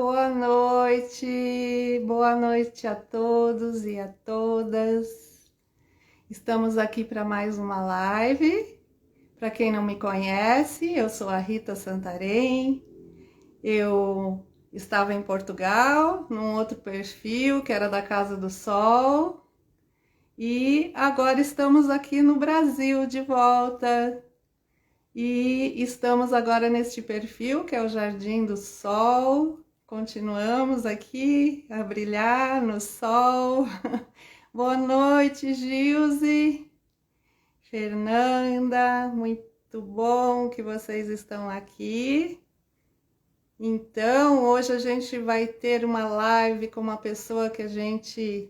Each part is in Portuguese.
boa noite a todos e a todas. Estamos aqui para mais uma live. Para quem não me conhece, eu sou a Rita Santarém. Eu estava em Portugal, num outro perfil que era da Casa do Sol, e agora estamos aqui no Brasil de volta. E estamos agora neste perfil, que é o Jardim do Sol. Continuamos aqui a brilhar no sol. Boa noite, Gilze, Fernanda, muito bom que vocês estão aqui. Então, hoje a gente vai ter uma live com uma pessoa que a gente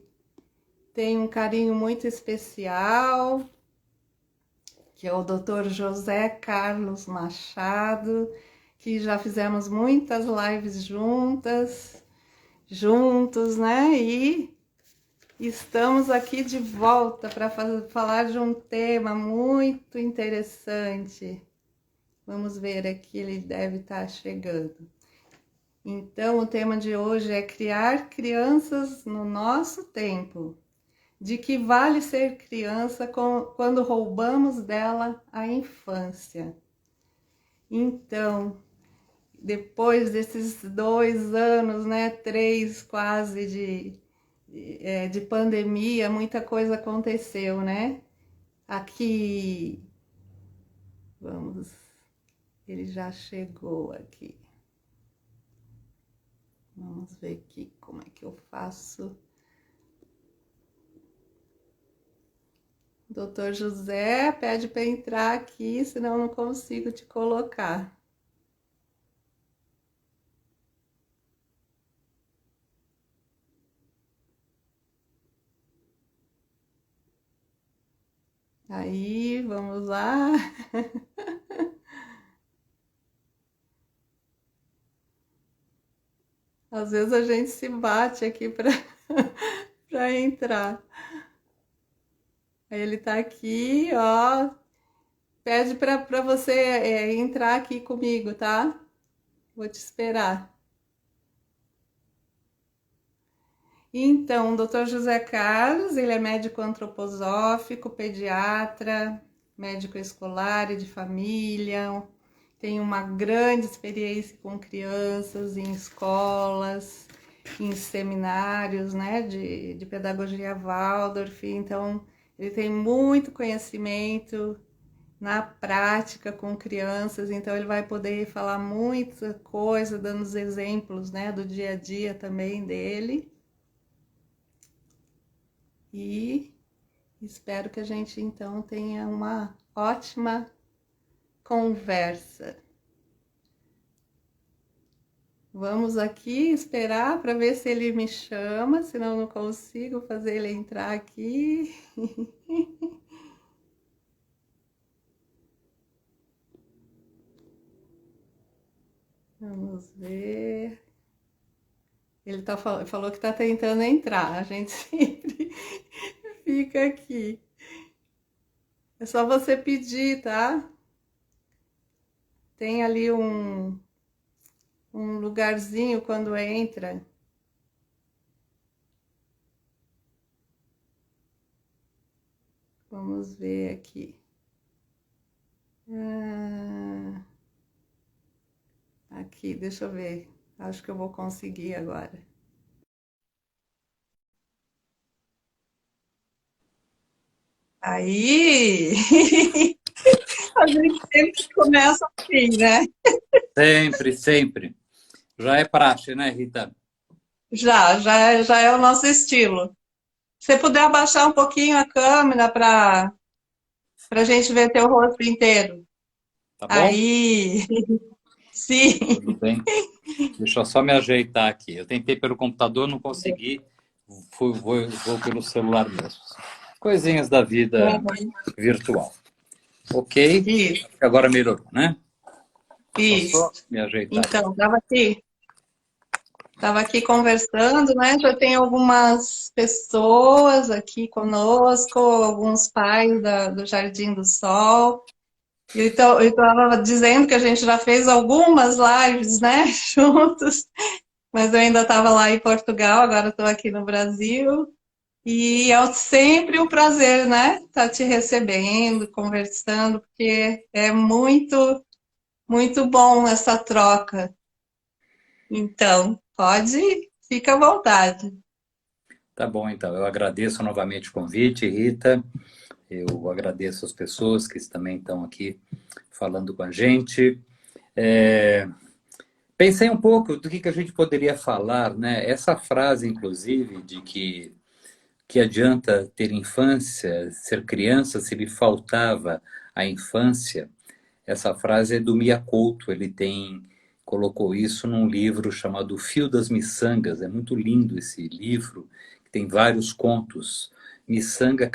tem um carinho muito especial, que é o Dr. José Carlos Machado, que já fizemos muitas lives juntos, né? E estamos aqui de volta para falar de um tema muito interessante. Vamos ver aqui, ele deve estar chegando. Então, o tema de hoje é criar crianças no nosso tempo. De que vale ser criança quando roubamos dela a infância. Então, depois desses 2 anos, né, 3 quase de pandemia, muita coisa aconteceu, né? Aqui, ele já chegou aqui. Vamos ver aqui como é que eu faço. Doutor José pede para entrar aqui, senão eu não consigo te colocar. Aí, vamos lá. Às vezes a gente se bate aqui para entrar. Aí ele tá aqui, ó. Pede para você entrar aqui comigo, tá? Vou te esperar. Então, o Dr. José Carlos, ele é médico antroposófico, pediatra, médico escolar e de família, tem uma grande experiência com crianças em escolas, em seminários, né, de pedagogia Waldorf. Então, ele tem muito conhecimento na prática com crianças, então ele vai poder falar muita coisa, dando os exemplos, né, do dia a dia também dele. E espero que a gente então tenha uma ótima conversa. Vamos aqui esperar para ver se ele me chama, senão eu não consigo fazer ele entrar aqui. Vamos ver. Ele falou que está tentando entrar, a gente sempre fica aqui. É só você pedir, tá? Tem ali um lugarzinho quando entra. Vamos ver aqui. Aqui, deixa eu ver. Acho que eu vou conseguir agora. Aí! A gente sempre começa assim, né? Sempre, sempre. Já é praxe, né, Rita? Já é o nosso estilo. Se você puder abaixar um pouquinho a câmera para a gente ver teu rosto inteiro. Tá bom? Aí, sim. Tudo bem. Deixa eu só me ajeitar aqui. Eu tentei pelo computador, não consegui. Vou pelo celular mesmo. Coisinhas da vida virtual. Ok? Isso, Agora melhorou, né? isso. Só me ajeitar aqui. Então, estava aqui conversando, né? Já tem algumas pessoas aqui conosco, alguns pais do Jardim do Sol. Então, eu estava dizendo que a gente já fez algumas lives, né? Juntos. mas eu ainda estava lá em Portugal, agora estou aqui no Brasil. E é sempre um prazer, né? Estar te recebendo, conversando, porque é muito, muito bom essa troca. Então, pode, fica à vontade. Tá bom, então. Eu agradeço novamente o convite, Rita. Eu agradeço as pessoas que também estão aqui falando com a gente. É, Pensei um pouco do que a gente poderia falar, né? Essa frase, inclusive, de que adianta ter infância, ser criança, se lhe faltava a infância. Essa frase é do Mia Couto, ele colocou isso num livro chamado O Fio das Miçangas. É muito lindo esse livro, que tem vários contos. Miçanga,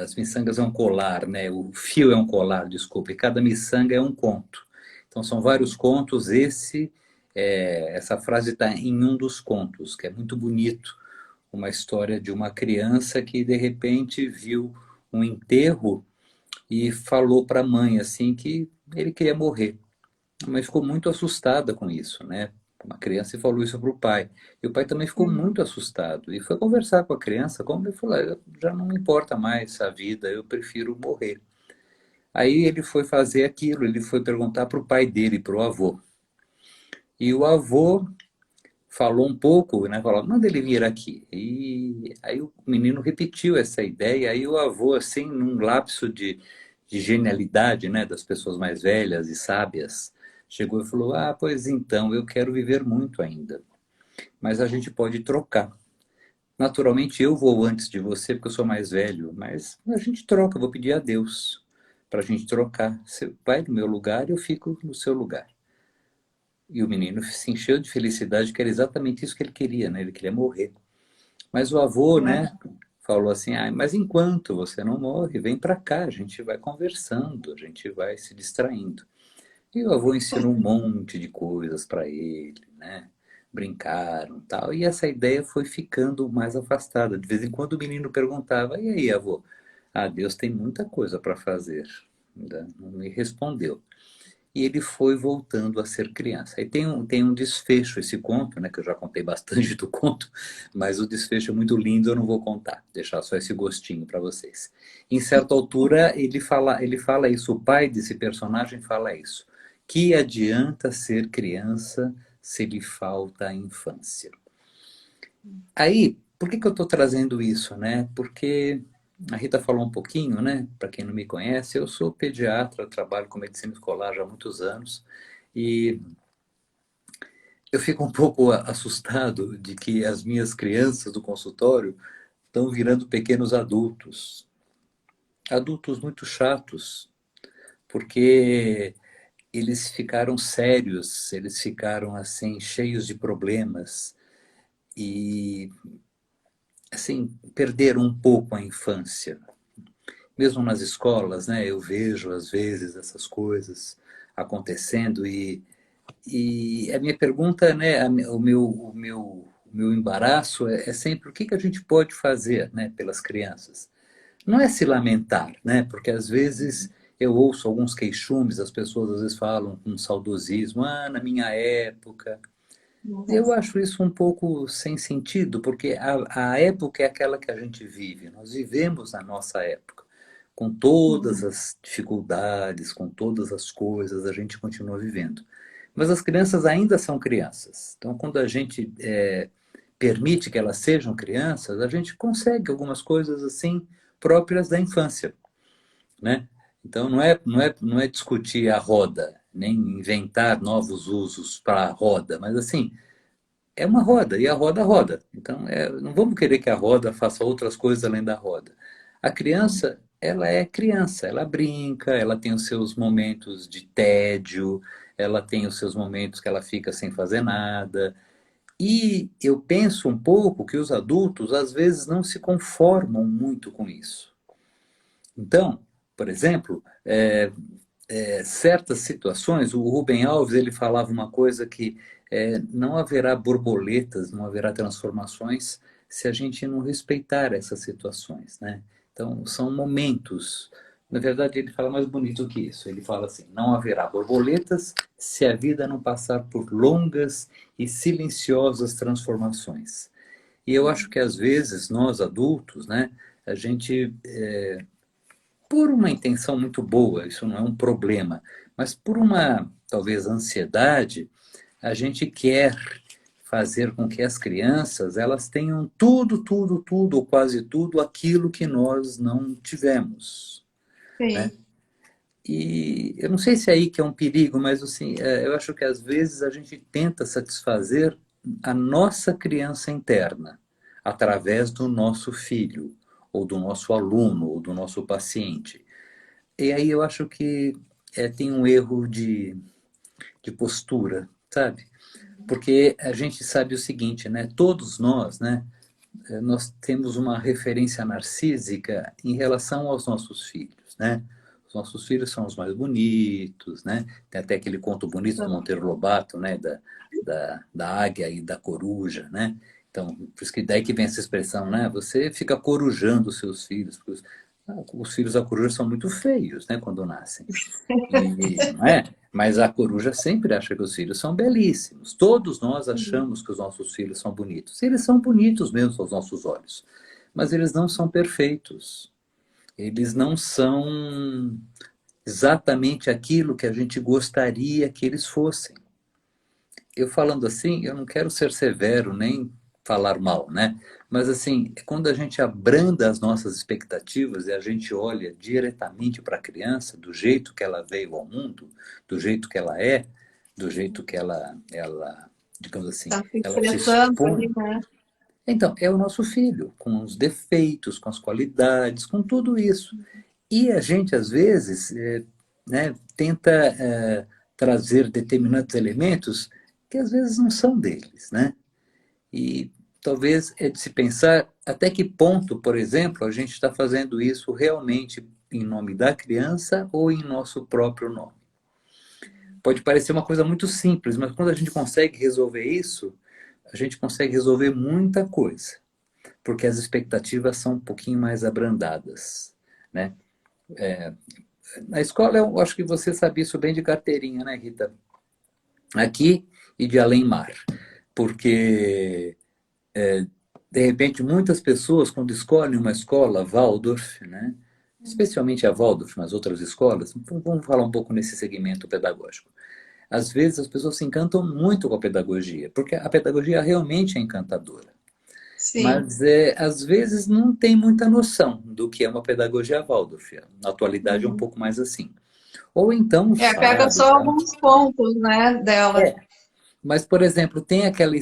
as miçangas é um colar, né? O fio é um colar, desculpa, e cada miçanga é um conto. Então são vários contos. Essa frase está em um dos contos, que é muito bonito. Uma história de uma criança que de repente viu um enterro e falou para a mãe assim que ele queria morrer. A mãe ficou muito assustada com isso, né? Uma criança e falou isso para o pai. E o pai também ficou muito assustado e foi conversar com a criança, como ele falou, já não me importa mais a vida, eu prefiro morrer. Aí ele foi fazer aquilo, ele foi perguntar para o pai dele, para o avô. E o avô falou um pouco, né? Falou, manda ele vir aqui. E aí o menino repetiu essa ideia, aí o avô, assim, num lapso de genialidade, né, das pessoas mais velhas e sábias, chegou e falou, ah, pois então, eu quero viver muito ainda, mas a gente pode trocar. Naturalmente eu vou antes de você, porque eu sou mais velho, mas a gente troca, eu vou pedir a Deus para a gente trocar. Você vai no meu lugar e eu fico no seu lugar. E o menino se encheu de felicidade, que era exatamente isso que ele queria, né? Ele queria morrer. Mas o avô, né, falou assim: ah, mas enquanto você não morre, vem para cá, a gente vai conversando, a gente vai se distraindo. E o avô ensinou um monte de coisas para ele, né? Brincaram, tal. E essa ideia foi ficando mais afastada. De vez em quando o menino perguntava: e aí, avô? Ah, Deus tem muita coisa para fazer. Ainda não me respondeu. E ele foi voltando a ser criança. Aí tem um desfecho esse conto, né, que eu já contei bastante do conto, mas o desfecho é muito lindo, eu não vou contar, deixar só esse gostinho para vocês. Em certa altura, ele fala isso, o pai desse personagem fala isso. Que adianta ser criança se lhe falta a infância? Aí, por que eu estou trazendo isso, né? Porque a Rita falou um pouquinho, né? Para quem não me conhece, eu sou pediatra, trabalho com medicina escolar já há muitos anos e eu fico um pouco assustado de que as minhas crianças do consultório estão virando pequenos adultos, adultos muito chatos, porque eles ficaram sérios, eles ficaram assim cheios de problemas e assim perderam um pouco a infância. Mesmo nas escolas, né, eu vejo às vezes essas coisas acontecendo e a minha pergunta, né, o meu embaraço é sempre o que que a gente pode fazer, né, pelas crianças. Não é se lamentar, né, porque às vezes eu ouço alguns queixumes, as pessoas às vezes falam com saudosismo, ah, na minha época. Eu acho isso um pouco sem sentido, porque a época é aquela que a gente vive, nós vivemos a nossa época. Com todas as dificuldades, com todas as coisas, a gente continua vivendo. Mas as crianças ainda são crianças. Então, quando a gente permite que elas sejam crianças, a gente consegue algumas coisas assim próprias da infância, né? Então, não é discutir a roda, nem inventar novos usos para a roda, mas assim, é uma roda e a roda roda. Então, não vamos querer que a roda faça outras coisas além da roda. A criança, ela é criança, ela brinca, ela tem os seus momentos de tédio, ela tem os seus momentos que ela fica sem fazer nada. E eu penso um pouco que os adultos às vezes não se conformam muito com isso. Então, por exemplo, certas situações, o Rubem Alves ele falava uma coisa que não haverá borboletas, não haverá transformações se a gente não respeitar essas situações, né? Então, são momentos. Na verdade, ele fala mais bonito que isso. Ele fala assim: não haverá borboletas se a vida não passar por longas e silenciosas transformações. E eu acho que às vezes nós adultos, né, a gente, por uma intenção muito boa, isso não é um problema, mas por uma talvez ansiedade, a gente quer fazer com que as crianças elas tenham tudo, tudo, tudo ou quase tudo aquilo que nós não tivemos, né? Sim. E eu não sei se é aí que é um perigo, mas assim, eu acho que às vezes a gente tenta satisfazer a nossa criança interna através do nosso filho, ou do nosso aluno, ou do nosso paciente. E aí eu acho que tem um erro de postura, sabe? Porque a gente sabe o seguinte, né? Todos nós, né? Nós temos uma referência narcísica em relação aos nossos filhos, né? Os nossos filhos são os mais bonitos, né? Tem até aquele conto bonito do Monteiro Lobato, né? Da águia e da coruja, né? Então, por isso que daí que vem essa expressão, né? Você fica corujando os seus filhos, porque os filhos da coruja são muito feios, né? Quando nascem. Não é? Mas a coruja sempre acha que os filhos são belíssimos. Todos nós achamos que os nossos filhos são bonitos. Eles são bonitos mesmo aos nossos olhos. Mas eles não são perfeitos. Eles não são exatamente aquilo que a gente gostaria que eles fossem. Eu falando assim, eu não quero ser severo nem falar mal, né? Mas assim, quando a gente abranda as nossas expectativas e a gente olha diretamente para a criança, do jeito que ela veio ao mundo, do jeito que ela é, do jeito que ela digamos assim, Está se ela se expressando ali, expõe. né? Então, é o nosso filho, com os defeitos, com as qualidades, com tudo isso. E a gente, às vezes, né, tenta trazer determinados elementos que às vezes não são deles, né? E talvez é de se pensar até que ponto, por exemplo, a gente está fazendo isso realmente em nome da criança ou em nosso próprio nome. Pode parecer uma coisa muito simples, mas quando a gente consegue resolver isso, a gente consegue resolver muita coisa, porque as expectativas são um pouquinho mais abrandadas, né? Na escola, eu acho que você sabia isso bem de carteirinha, né, Rita? Aqui e de além-mar. Porque, de repente, muitas pessoas, quando escolhem uma escola Waldorf, né, especialmente a Waldorf, mas outras escolas, então vamos falar um pouco nesse segmento pedagógico. Às vezes as pessoas se encantam muito com a pedagogia, porque a pedagogia realmente é encantadora. Sim. Mas, às vezes, não tem muita noção do que é uma pedagogia Waldorf. Na atualidade é um pouco mais assim. Ou então Pega sabe, só tá? alguns pontos, né, dela. Mas, por exemplo, tem aquela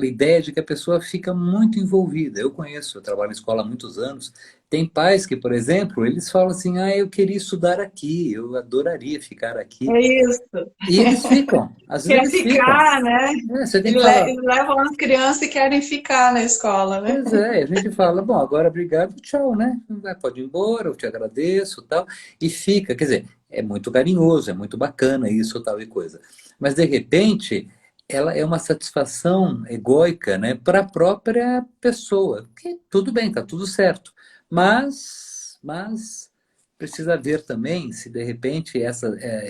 ideia de que a pessoa fica muito envolvida. Eu conheço, eu trabalho em escola há muitos anos. Tem pais que, por exemplo, eles falam assim: ah, eu queria estudar aqui, eu adoraria ficar aqui. É isso. E eles ficam, às vezes Quer eles ficam. ficar, né? Você tem que falar, Eles levam as crianças e querem ficar na escola, né? pois é, a gente fala, bom, agora obrigado, tchau, né? Pode ir embora, eu te agradeço, tal. E fica, quer dizer, é muito carinhoso, é muito bacana isso, tal e coisa. Mas, de repente, ela é uma satisfação egóica, né, para a própria pessoa. Que tudo bem, tá tudo certo. Mas precisa ver também se, de repente,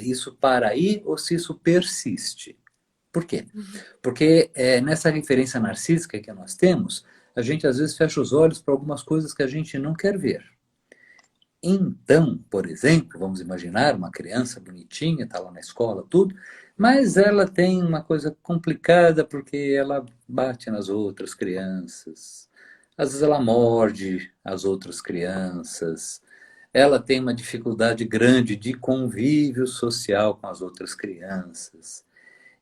isso para aí ou se isso persiste. Por quê? Porque nessa referência narcísica que nós temos, a gente às vezes fecha os olhos para algumas coisas que a gente não quer ver. Então, por exemplo, vamos imaginar uma criança bonitinha, está lá na escola, tudo, mas ela tem uma coisa complicada porque ela bate nas outras crianças. Às vezes ela morde as outras crianças. Ela tem uma dificuldade grande de convívio social com as outras crianças.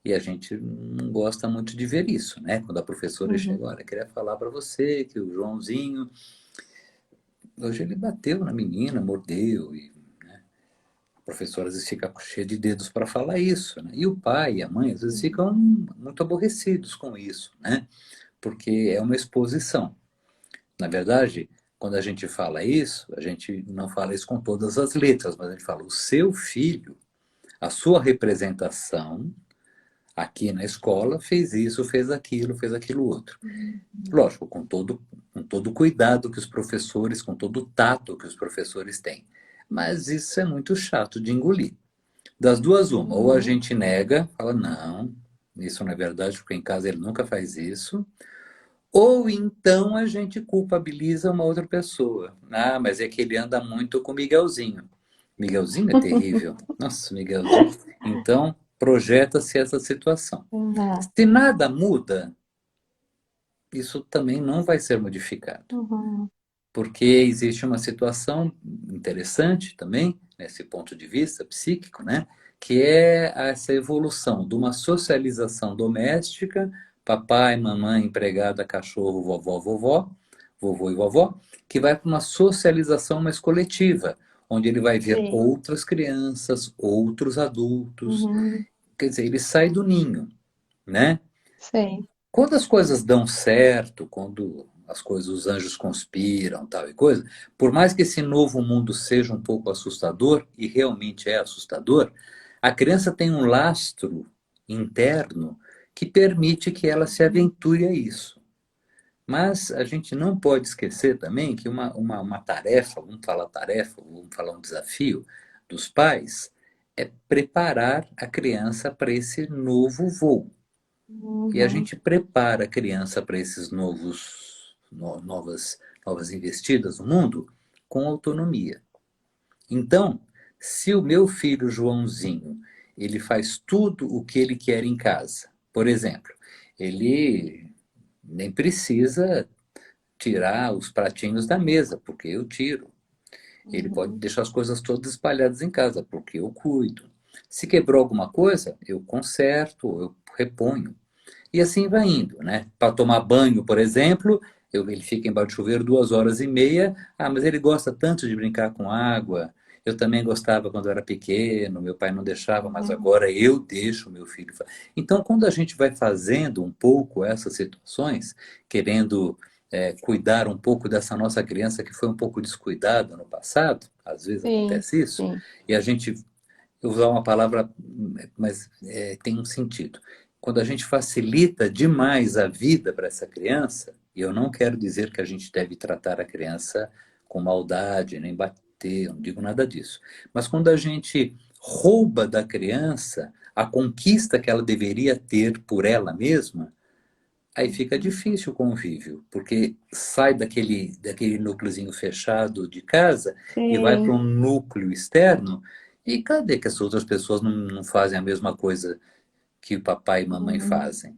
E a gente não gosta muito de ver isso, né? Quando a professora chega, olha, queria falar para você que o Joãozinho, hoje ele bateu na menina, mordeu, e a professora às vezes fica cheia de dedos para falar isso, né? E o pai e a mãe às vezes ficam muito aborrecidos com isso, né? Porque é uma exposição. Na verdade, quando a gente fala isso, a gente não fala isso com todas as letras, mas a gente fala, o seu filho, a sua representação aqui na escola fez isso, fez aquilo outro. Lógico, com todo o cuidado que os professores, com todo o tato que os professores têm. Mas isso é muito chato de engolir. Das duas, uma. Ou a gente nega, fala, não, isso não é verdade, porque em casa ele nunca faz isso. Ou então a gente culpabiliza uma outra pessoa. Ah, mas é que ele anda muito com o Miguelzinho. Miguelzinho é terrível. Nossa, Miguelzinho. Então, projeta-se essa situação. Uhum. Se nada muda, isso também não vai ser modificado. Uhum. Porque existe uma situação interessante também, nesse ponto de vista psíquico, né? Que é essa evolução de uma socialização doméstica, papai, mamãe, empregada, cachorro, vovó, vovó, vovô e vovó, que vai para uma socialização mais coletiva, onde ele vai ver Sim. outras crianças, outros adultos. Uhum. Quer dizer, ele sai do ninho, né? Sim. Quando as coisas dão certo, quando as coisas, os anjos conspiram, tal e coisa, por mais que esse novo mundo seja um pouco assustador, e realmente é assustador, a criança tem um lastro interno que permite que ela se aventure a isso. Mas a gente não pode esquecer também que uma tarefa, vamos falar um desafio dos pais, é preparar a criança para esse novo voo. E a Uhum. gente prepara a criança para esses novas investidas no mundo com autonomia. Então, se o meu filho Joãozinho, ele faz tudo o que ele quer em casa, por exemplo, ele nem precisa tirar os pratinhos da mesa, porque eu tiro. Ele pode Uhum. deixar as coisas todas espalhadas em casa, porque eu cuido. Se quebrou alguma coisa, eu conserto, eu reponho. E assim vai indo, né? Para tomar banho, por exemplo, ele fica embaixo do chuveiro 2 horas e meia. Ah, mas ele gosta tanto de brincar com água. Eu também gostava quando eu era pequeno, meu pai não deixava, mas Uhum. agora eu deixo meu filho. Então, quando a gente vai fazendo um pouco essas situações, querendo cuidar um pouco dessa nossa criança que foi um pouco descuidada no passado, às vezes Sim. acontece isso, Sim. e a gente eu vou usar uma palavra, mas tem um sentido. Quando a gente facilita demais a vida para essa criança, e eu não quero dizer que a gente deve tratar a criança com maldade, nem bater, não digo nada disso. Mas quando a gente rouba da criança a conquista que ela deveria ter por ela mesma, aí fica difícil o convívio, porque sai daquele núcleozinho fechado de casa e vai para Sim. um núcleo externo. E cadê que as outras pessoas não fazem a mesma coisa que o papai e mamãe Uhum. fazem?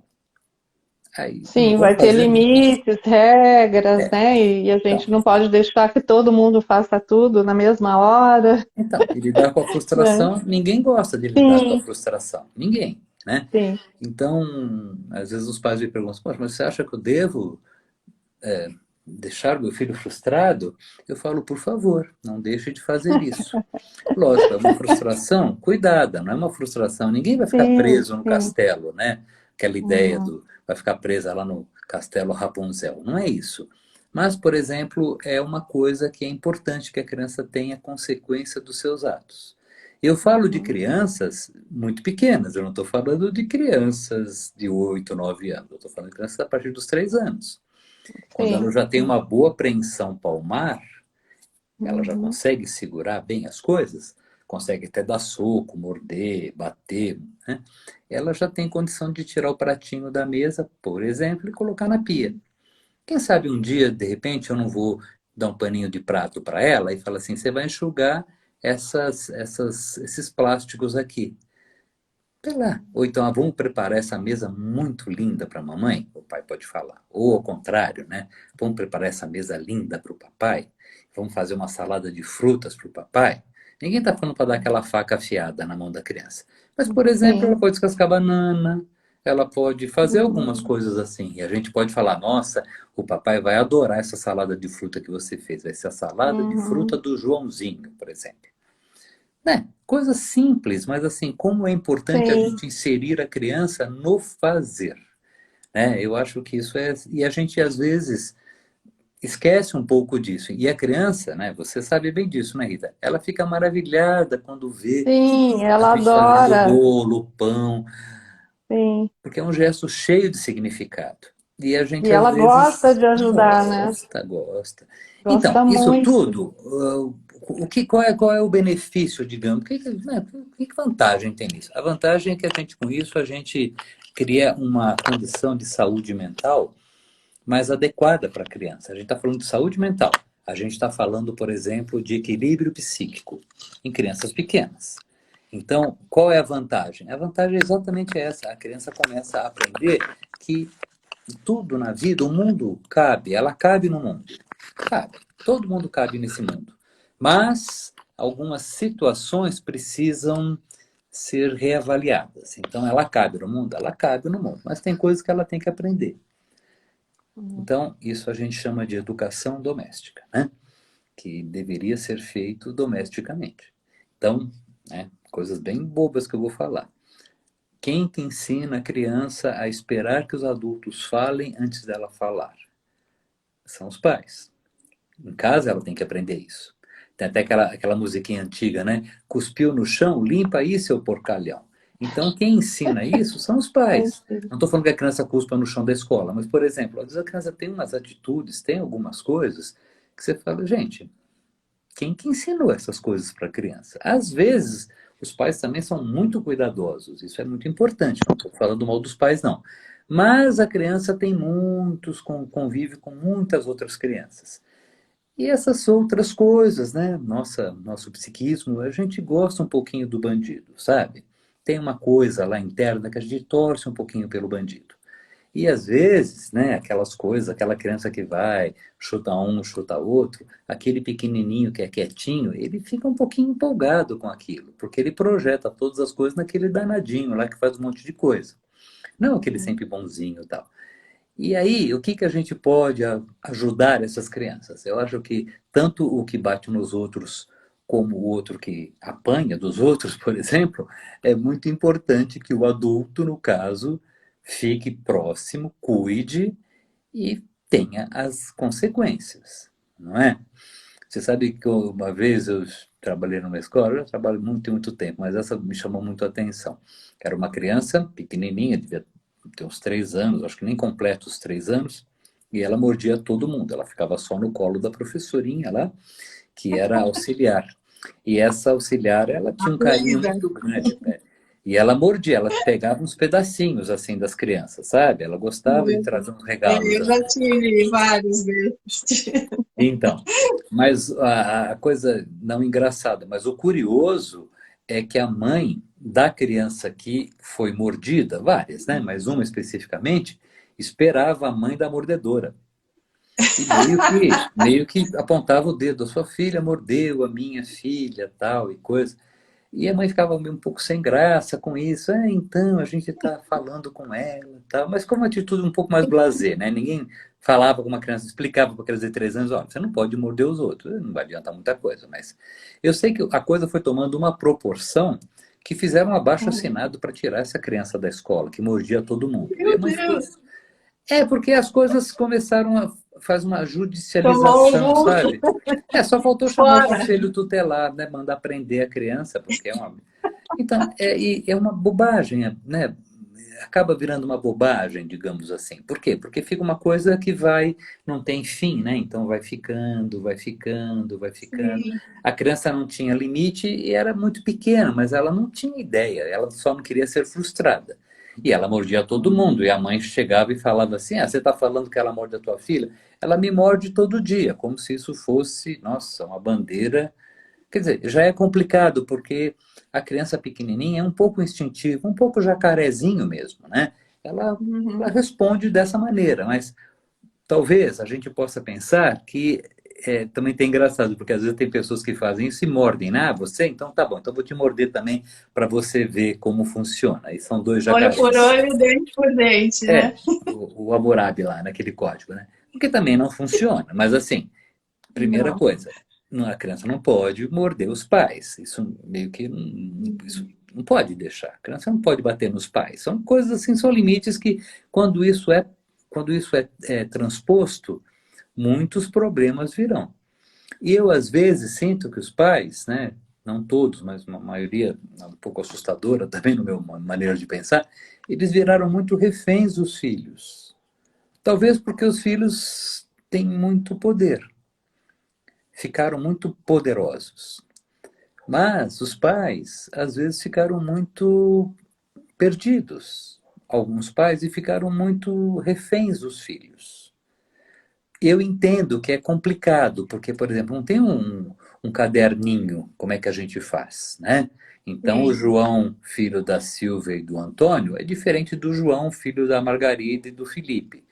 Aí não Sim, vão vai ter fazer nunca. limites, regras, É, né? E a então, gente não pode deixar que todo mundo faça tudo na mesma hora, e lidar com a né? frustração, ninguém gosta de lidar com a Sim, frustração. Ninguém, né? sim. Então, às vezes os pais me perguntam, poxa, mas você acha que eu devo deixar meu filho frustrado? Eu falo, por favor, não deixe de fazer isso. Lógico, é uma frustração cuidada, não é uma frustração. Ninguém vai ficar Sim, preso no sim. castelo, né? Aquela ideia Uhum. do vai ficar presa lá no castelo Rapunzel. Não é isso. Mas, por exemplo, é uma coisa que é importante que a criança tenha consequência dos seus atos. Eu falo de Uhum. crianças muito pequenas, eu não estou falando de crianças de 8, 9 anos, eu estou falando de crianças a partir dos 3 anos. Quando ela Sim, já tem sim. uma boa apreensão palmar, ela já Uhum. consegue segurar bem as coisas, consegue até dar soco, morder, bater, né? Ela já tem condição de tirar o pratinho da mesa, por exemplo, e colocar na pia. Quem sabe um dia, de repente, eu não vou dar um paninho de prato para ela e falar assim: você vai enxugar esses plásticos aqui. Sei lá. Ou então, vamos preparar essa mesa muito linda para a mamãe, o pai pode falar. Ou ao contrário, né? Vamos preparar essa mesa linda para o papai. Vamos fazer uma salada de frutas para o papai. Ninguém está falando para dar aquela faca afiada na mão da criança. Mas, por exemplo, ela Sim. pode descascar banana, ela pode fazer algumas Uhum. coisas assim. E a gente pode falar: nossa, o papai vai adorar essa salada de fruta que você fez. Vai ser a salada de fruta Uhum. do Joãozinho, por exemplo. Né? Coisa simples, mas assim, como é importante a Sim. gente inserir a criança no fazer, né? Eu acho que isso é... E a gente, às vezes, esquece um pouco disso. E a criança, né? Você sabe bem disso, né, Rita? Ela fica maravilhada quando vê Sim, a ela gente fazendo o adora. bolo, o pão, Sim. porque é um gesto cheio de significado. E a E gente, às ela gosta vezes, de ajudar, né? gosta. Então, Gosta isso muito. tudo, qual é o benefício, digamos? Que vantagem tem nisso? A vantagem é que a gente, com isso, a gente cria uma condição de saúde mental mais adequada para a criança. A gente está falando de saúde mental. A gente está falando, por exemplo, de equilíbrio psíquico em crianças pequenas. Então, qual é a vantagem? A vantagem é exatamente essa. A criança começa a aprender que tudo na vida, o mundo cabe, ela cabe no mundo. Cabe. Todo mundo cabe nesse mundo. Mas algumas situações precisam ser reavaliadas. Então, ela cabe no mundo? Ela cabe no mundo. Mas tem coisas que ela tem que aprender. Então, isso a gente chama de educação doméstica, né? Que deveria ser feito domesticamente. Então, né, coisas bem bobas que eu vou falar. Quem que ensina a criança a esperar que os adultos falem antes dela falar? São os pais. Em casa ela tem que aprender isso. Tem até aquela musiquinha antiga, né? Cuspiu no chão, limpa aí, seu porcalhão. Então, quem ensina isso são os pais. Não estou falando que a criança cuspa no chão da escola, mas, por exemplo, às vezes a criança tem umas atitudes, tem algumas coisas que você fala, gente, quem que ensinou essas coisas para a criança? Às vezes, os pais também são muito cuidadosos. Isso é muito importante. Não estou falando mal dos pais, não. Mas a criança tem convive com muitas outras crianças. E essas outras coisas, né? Nosso psiquismo, a gente gosta um pouquinho do bandido, sabe? Tem uma coisa lá interna que a gente torce um pouquinho pelo bandido. E às vezes, né, aquelas coisas, aquela criança que vai, chuta um, chuta outro, aquele pequenininho que é quietinho, ele fica um pouquinho empolgado com aquilo, porque ele projeta todas as coisas naquele danadinho lá que faz um monte de coisa. Não aquele sempre bonzinho e tal. E aí, o que que a gente pode ajudar essas crianças? Eu acho que tanto o que bate nos outros como o outro que apanha dos outros, por exemplo, é muito importante que o adulto, no caso, fique próximo, cuide e tenha as consequências, não é? Você sabe que uma vez eu trabalhei numa escola, eu já trabalho muito, muito tempo, mas essa me chamou muito a atenção. Era uma criança pequenininha, devia ter uns 3 anos, acho que nem completa os 3 anos, e ela mordia todo mundo. Ela ficava só no colo da professorinha lá, que era auxiliar. E essa auxiliar, ela tinha um carinho muito grande, né? E ela mordia, ela pegava uns pedacinhos assim das crianças, sabe? Ela gostava de trazer uns regalos Eu já assim. tive vários desses. Então, mas a coisa não engraçada, mas o curioso é que a mãe da criança que foi mordida, várias, né? Mas uma especificamente, esperava a mãe da mordedora. E meio que apontava o dedo, a sua filha mordeu a minha filha, tal e coisa. E a mãe ficava um pouco sem graça com isso. Então, a gente está falando com ela, tal. Mas com uma atitude um pouco mais blasé, né? Ninguém falava com uma criança, explicava para criança de 3 anos, ó, você não pode morder os outros, não vai adiantar muita coisa. Mas eu sei que a coisa foi tomando uma proporção que fizeram um abaixo-assinado para tirar essa criança da escola, que mordia todo mundo. E a Meu mãe ficou... Deus! É, porque as coisas começaram a fazer uma judicialização, Tomou um sabe? Só faltou chamar o fora. conselho tutelar, né? Mandar prender a criança, porque é uma... Então, é uma bobagem, né? Acaba virando uma bobagem, digamos assim. Por quê? Porque fica uma coisa que não tem fim, né? Então vai ficando, vai ficando, vai ficando. Sim. A criança não tinha limite e era muito pequena, mas ela não tinha ideia, ela só não queria ser frustrada. E ela mordia todo mundo, e a mãe chegava e falava assim: você está falando que ela morde a tua filha? Ela me morde todo dia, como se isso fosse, nossa, uma bandeira. Quer dizer, já é complicado, porque a criança pequenininha é um pouco instintiva, um pouco jacarezinho mesmo, né? Ela Uhum. responde dessa maneira, mas talvez a gente possa pensar que também tem engraçado, porque às vezes tem pessoas que fazem isso e mordem, né? Você? Então tá bom, então vou te morder também para você ver como funciona. E são dois Olho por jacarés. olho, dente por dente, É, né? o Hammurabi lá, naquele código, né? Porque também não funciona, mas assim, primeira Não. coisa, a criança não pode morder os pais. Isso meio que isso não pode deixar. A criança não pode bater nos pais. São coisas assim, são limites que quando isso é transposto, muitos problemas virão. E eu às vezes sinto que os pais, né, não todos, mas uma maioria um pouco assustadora também no meu maneira de pensar, eles viraram muito reféns dos filhos. Talvez porque os filhos têm muito poder. ficaram muito poderosos. Mas os pais, às vezes, ficaram muito perdidos. Alguns pais e ficaram muito reféns dos filhos. Eu entendo que é complicado, porque, por exemplo, não tem um caderninho, como é que a gente faz, né? Então, o Sim. João, filho da Silvia e do Antônio, é diferente do João, filho da Margarida e do Felipe,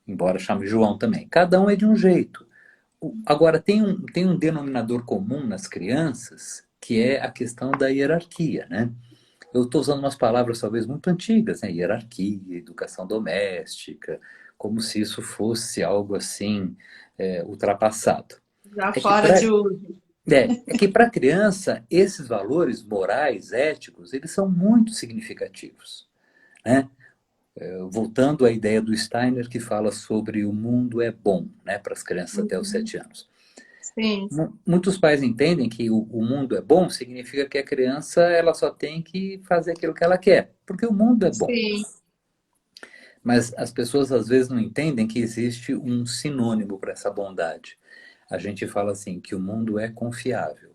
embora chame João também. Cada um é de um jeito. Agora, tem um denominador comum nas crianças, que é a questão da hierarquia, né? Eu estou usando umas palavras talvez muito antigas, né? Hierarquia, educação doméstica, como se isso fosse algo assim ultrapassado. Já É que fora para de uso. é que para a criança esses valores morais, éticos, eles são muito significativos, né? Voltando à ideia do Steiner que fala sobre o mundo é bom, né, para as crianças até os Uhum. 7 anos. Sim, Muitos pais entendem que o mundo é bom significa que a criança ela só tem que fazer aquilo que ela quer, porque o mundo é bom. sim. Mas as pessoas às vezes não entendem que existe um sinônimo para essa bondade. A gente fala assim que o mundo é confiável.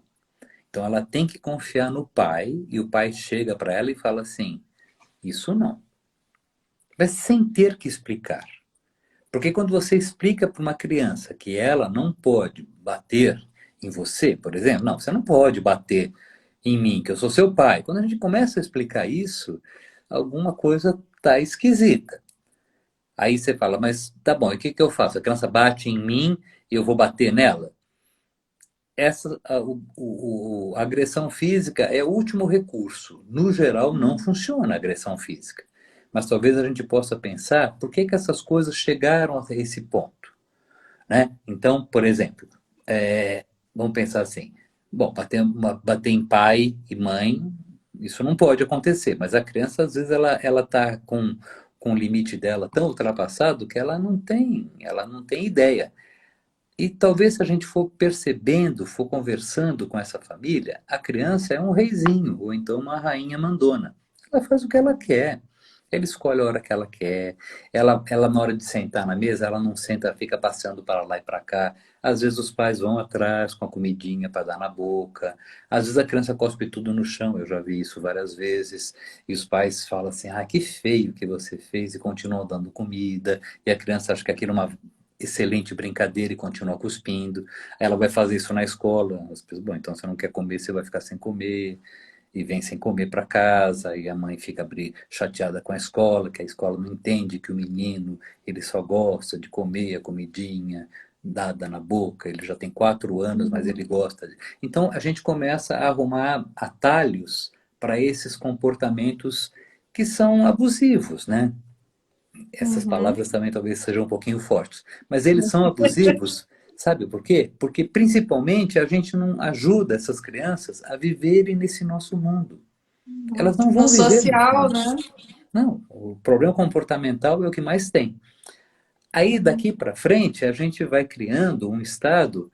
Então ela tem que confiar no pai e o pai chega para ela e fala assim: isso não. Mas sem ter que explicar. Porque quando você explica para uma criança que ela não pode bater em você, por exemplo, não, você não pode bater em mim, que eu sou seu pai. Quando a gente começa a explicar isso, alguma coisa está esquisita. Aí você fala, mas tá bom, e o que que eu faço? A criança bate em mim e eu vou bater nela? A agressão física é o último recurso. No geral, não funciona a agressão física. Mas talvez a gente possa pensar por que que essas coisas chegaram até esse ponto, né? Então, por exemplo, vamos pensar assim: bom, bater em pai e mãe, isso não pode acontecer, mas a criança, às vezes, ela está com o limite dela tão ultrapassado que ela não tem ideia. E talvez se a gente for percebendo, for conversando com essa família, a criança é um reizinho, ou então uma rainha mandona. Ela faz o que ela quer. Ela escolhe a hora que ela quer. Ela na hora de sentar na mesa, ela não senta, fica passeando para lá e para cá. Às vezes os pais vão atrás com a comidinha para dar na boca. Às vezes a criança cospe tudo no chão, eu já vi isso várias vezes. E os pais falam assim: ah, que feio que você fez, e continuam dando comida. E a criança acha que aquilo é uma excelente brincadeira e continua cuspindo. Ela vai fazer isso na escola. As pessoas, bom, então você não quer comer, você vai ficar sem comer. E vem sem comer para casa, e a mãe fica chateada com a escola, que a escola não entende que o menino ele só gosta de comer a comidinha dada na boca, ele já tem 4 anos, mas ele gosta. Então a gente começa a arrumar atalhos para esses comportamentos que são abusivos, né? Essas Uhum. palavras também talvez sejam um pouquinho fortes, mas eles são abusivos, sabe por quê? Porque principalmente a gente não ajuda essas crianças a viverem nesse nosso mundo. Elas não No vão viver no social, nosso. né? Não, o problema comportamental é o que mais tem. Aí daqui para frente a gente vai criando um estado,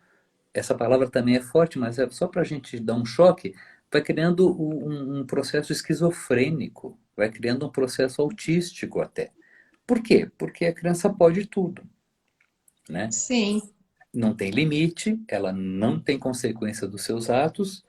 essa palavra também é forte, mas é só para a gente dar um choque, vai criando um processo esquizofrênico, vai criando um processo autístico até. Por quê? Porque a criança pode tudo, né? Sim. Não tem limite, ela não tem consequência dos seus atos.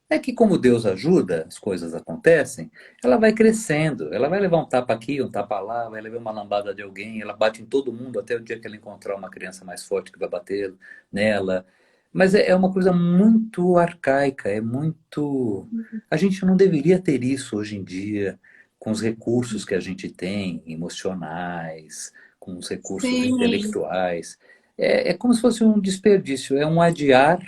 É que como Deus ajuda, as coisas acontecem, ela vai crescendo, ela vai levar um tapa aqui, um tapa lá, vai levar uma lambada de alguém, ela bate em todo mundo até o dia que ela encontrar uma criança mais forte que vai bater nela. Mas é uma coisa muito arcaica, é muito. A gente não deveria ter isso hoje em dia, com os recursos que a gente tem, emocionais, com os recursos Sim. intelectuais. É como se fosse um desperdício, é um adiar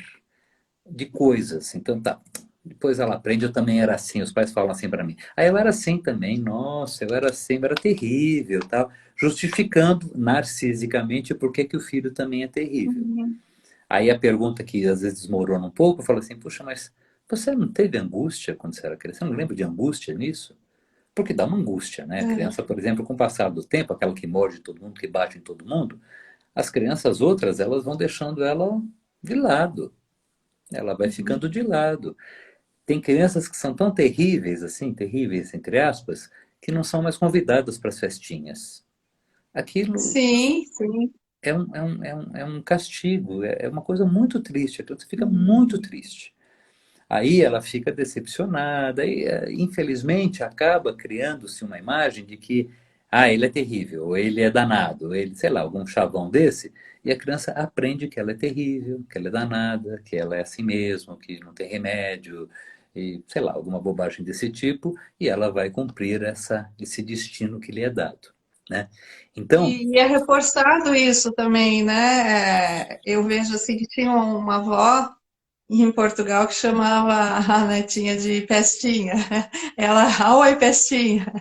de coisas. Então tá. Depois ela aprende, eu também era assim, os pais falam assim para mim. Aí eu era assim também, nossa, eu era assim, eu era terrível, tal, justificando narcisicamente por que que o filho também é terrível. Uhum. Aí a pergunta que às vezes desmorona um pouco, eu falo assim, puxa, mas você não teve angústia quando você era criança? Você não lembra de angústia nisso? Porque dá uma angústia, né? A É. criança, por exemplo, com o passar do tempo, aquela que morde todo mundo, que bate em todo mundo, as crianças outras, elas vão deixando ela de lado. Ela vai Uhum. ficando de lado. Tem crianças que são tão terríveis, assim, terríveis, entre aspas, que não são mais convidadas para as festinhas. Aquilo, Sim, sim. é um castigo, é uma coisa muito triste, a criança fica muito triste. Aí ela fica decepcionada e, infelizmente, acaba criando-se uma imagem de que, ele é terrível, ou ele é danado, ou ele, sei lá, algum chavão desse, e a criança aprende que ela é terrível, que ela é danada, que ela é assim mesmo, que não tem remédio, e, sei lá, alguma bobagem desse tipo, e ela vai cumprir esse destino que lhe é dado, né? Então, E é reforçado isso também, né? Eu vejo assim que tinha uma avó em Portugal que chamava a netinha de Pestinha. Ela, oi, Pestinha.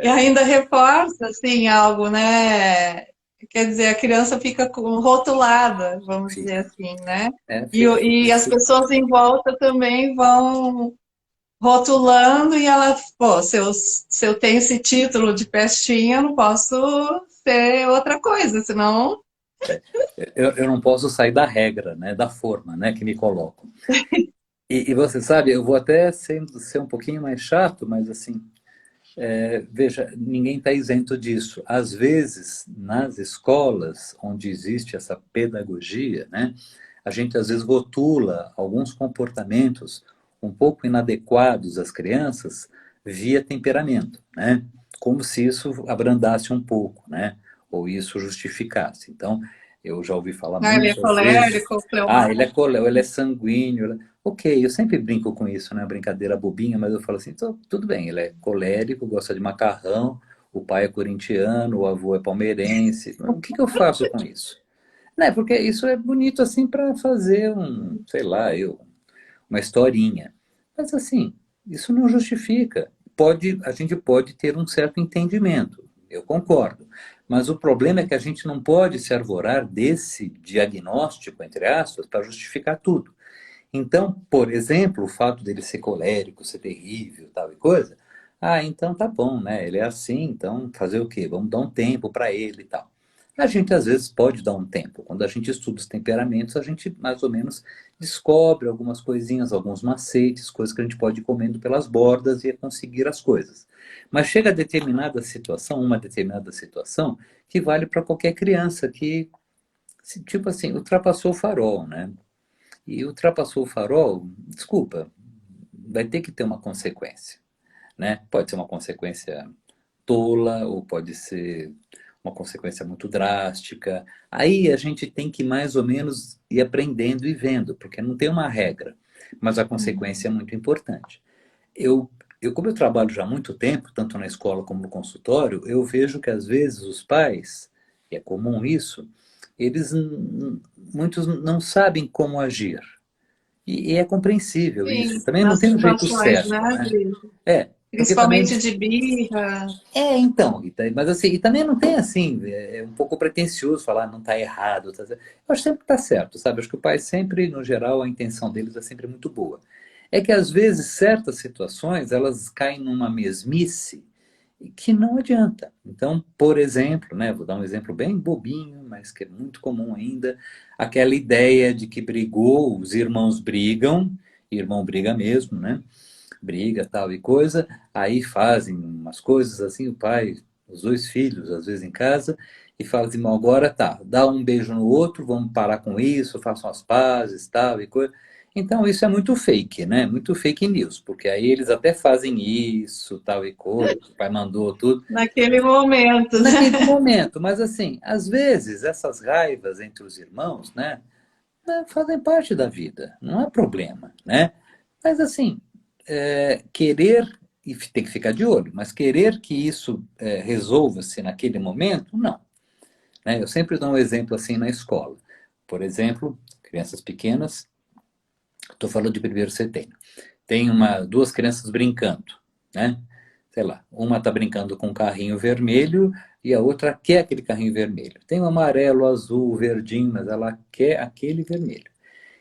E é, ainda reforça, assim, algo, né? Quer dizer, a criança fica rotulada, vamos dizer fica, assim, né? E, fica, e as pessoas em volta também vão rotulando e ela, pô, se eu tenho esse título de pestinha, eu não posso ser outra coisa, senão. eu não posso sair da regra, né, da forma, né, que me colocam. E você sabe, eu vou até ser um pouquinho mais chato, mas assim, veja, ninguém está isento disso. Às vezes, nas escolas onde existe essa pedagogia, né, a gente às vezes rotula alguns comportamentos um pouco inadequados às crianças via temperamento, né? Como se isso abrandasse um pouco, né? Ou isso justificasse. Então, eu já ouvi falar Ah, ele é muitas vezes, colérico, fleumático. ele é coléu, ele é sanguíneo. Ok, eu sempre brinco com isso, né? Brincadeira bobinha, mas eu falo assim, tudo bem, ele é colérico, gosta de macarrão, o pai é corintiano, o avô é palmeirense. O que eu faço com isso? Né? Porque isso é bonito assim para fazer sei lá, uma historinha. Mas assim, isso não justifica. A gente pode ter um certo entendimento, eu concordo. Mas o problema é que a gente não pode se arvorar desse diagnóstico, entre aspas, para justificar tudo. Então, por exemplo, o fato dele ser colérico, ser terrível, tal e coisa, então tá bom, né? Ele é assim, então fazer o quê? Vamos dar um tempo para ele e tal. A gente às vezes pode dar um tempo. Quando a gente estuda os temperamentos, a gente mais ou menos descobre algumas coisinhas, alguns macetes, coisas que a gente pode ir comendo pelas bordas e conseguir as coisas. Mas chega a determinada situação, uma determinada situação, que vale para qualquer criança que, tipo assim, ultrapassou o farol, né? E ultrapassou o farol, desculpa, vai ter que ter uma consequência, né? Pode ser uma consequência tola ou pode ser uma consequência muito drástica. Aí a gente tem que mais ou menos ir aprendendo e vendo, porque não tem uma regra, mas a consequência é muito importante. Eu, como eu trabalho já há muito tempo, tanto na escola como no consultório, eu vejo que às vezes os pais, e é comum isso, eles muitos não sabem como agir. E é compreensível isso. Sim, Também não nas tem um jeito situações, certo, né? né? É, porque também. Principalmente de birra. Então, Rita, mas assim, e também não tem assim, é um pouco pretensioso falar não está errado, tá certo. Eu acho sempre que está certo, sabe? Acho que o pai sempre, no geral, a intenção deles é sempre muito boa. É que às vezes certas situações elas caem numa mesmice que não adianta. Então, por exemplo, né, vou dar um exemplo bem bobinho, mas que é muito comum ainda, aquela ideia de que brigou, os irmãos brigam, irmão briga mesmo, né? Briga, tal e coisa, aí fazem umas coisas assim, o pai, os dois filhos, às vezes em casa, e fala assim, "Bom, agora tá, dá um beijo no outro, vamos parar com isso, façam as pazes, tal e coisa." Então isso é muito fake, né? Muito fake news, porque aí eles até fazem isso, tal e coisa, o pai mandou tudo, Naquele momento, naquele né? momento, mas assim, às vezes essas raivas entre os irmãos, né, fazem parte da vida, não há problema, né? Mas assim, querer, e tem que ficar de olho, mas querer que isso resolva-se naquele momento, não. Né? Eu sempre dou um exemplo assim na escola. Por exemplo, crianças pequenas, estou falando de primeiro setembro. Tem duas crianças brincando, né? Sei lá, uma está brincando com um carrinho vermelho e a outra quer aquele carrinho vermelho. Tem o amarelo, azul, verdinho, mas ela quer aquele vermelho.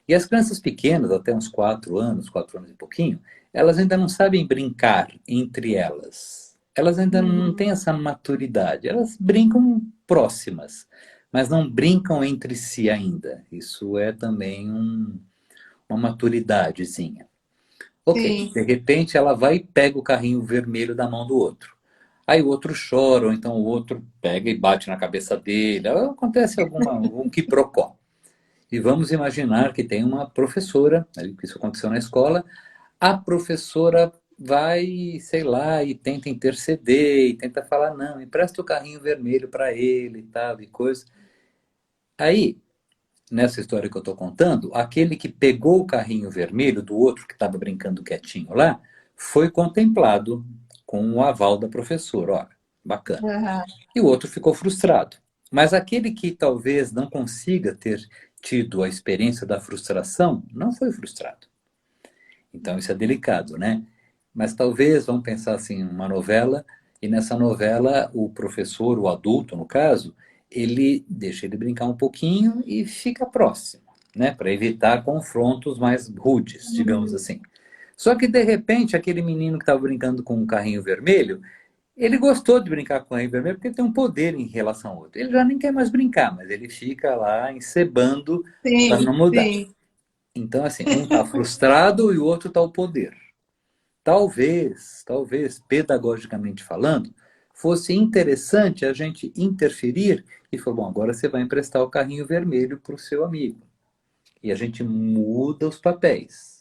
E as crianças pequenas, até uns 4 anos e pouquinho, elas ainda não sabem brincar entre elas. Elas ainda não têm Uhum. essa maturidade. Elas brincam próximas, mas não brincam entre si ainda. Isso é também uma maturidadezinha. Ok, Sim. de repente ela vai e pega o carrinho vermelho da mão do outro. Aí o outro chora, ou então o outro pega e bate na cabeça dele. Acontece algum quiprocó. E vamos imaginar que tem uma professora, que isso aconteceu na escola, a professora vai, sei lá, e tenta interceder, e tenta falar, não, empresta o carrinho vermelho para ele e tal, e coisa. Aí, nessa história que eu estou contando, aquele que pegou o carrinho vermelho do outro que estava brincando quietinho lá, foi contemplado com o aval da professora. Olha, bacana. Aham. E o outro ficou frustrado. Mas aquele que talvez não consiga ter tido a experiência da frustração, não foi frustrado. Então isso é delicado, né? Mas talvez, vamos pensar assim, uma novela, e nessa novela o professor, o adulto no caso, ele deixa ele brincar um pouquinho e fica próximo, né? Para evitar confrontos mais rudes, digamos Uhum. assim. Só que de repente aquele menino que estava brincando com um carrinho vermelho, ele gostou de brincar com o carrinho vermelho porque ele tem um poder em relação ao outro. Ele já nem quer mais brincar, mas ele fica lá encebando para não Sim, mudar. sim. Então, assim, um está frustrado e o outro está o poder. Talvez, pedagogicamente falando, fosse interessante a gente interferir e falar, bom, agora você vai emprestar o carrinho vermelho para o seu amigo. E a gente muda os papéis.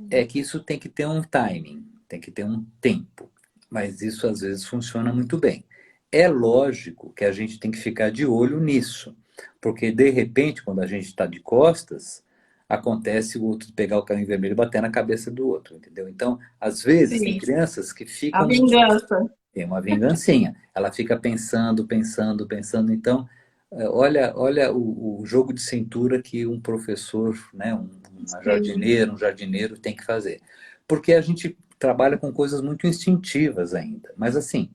É que isso tem que ter um timing, tem que ter um tempo. Mas isso às vezes funciona muito bem. É lógico que a gente tem que ficar de olho nisso. Porque de repente, quando a gente está de costas, acontece o outro pegar o carrinho vermelho e bater na cabeça do outro, entendeu? Então, às vezes, tem Sim. crianças que A ficam. vingança. Tem uma vingancinha. Ela fica pensando, pensando, pensando. Então, olha o jogo de cintura que um professor, né, uma Sim. jardineira, um jardineiro tem que fazer. Porque a gente trabalha com coisas muito instintivas ainda. Mas, assim,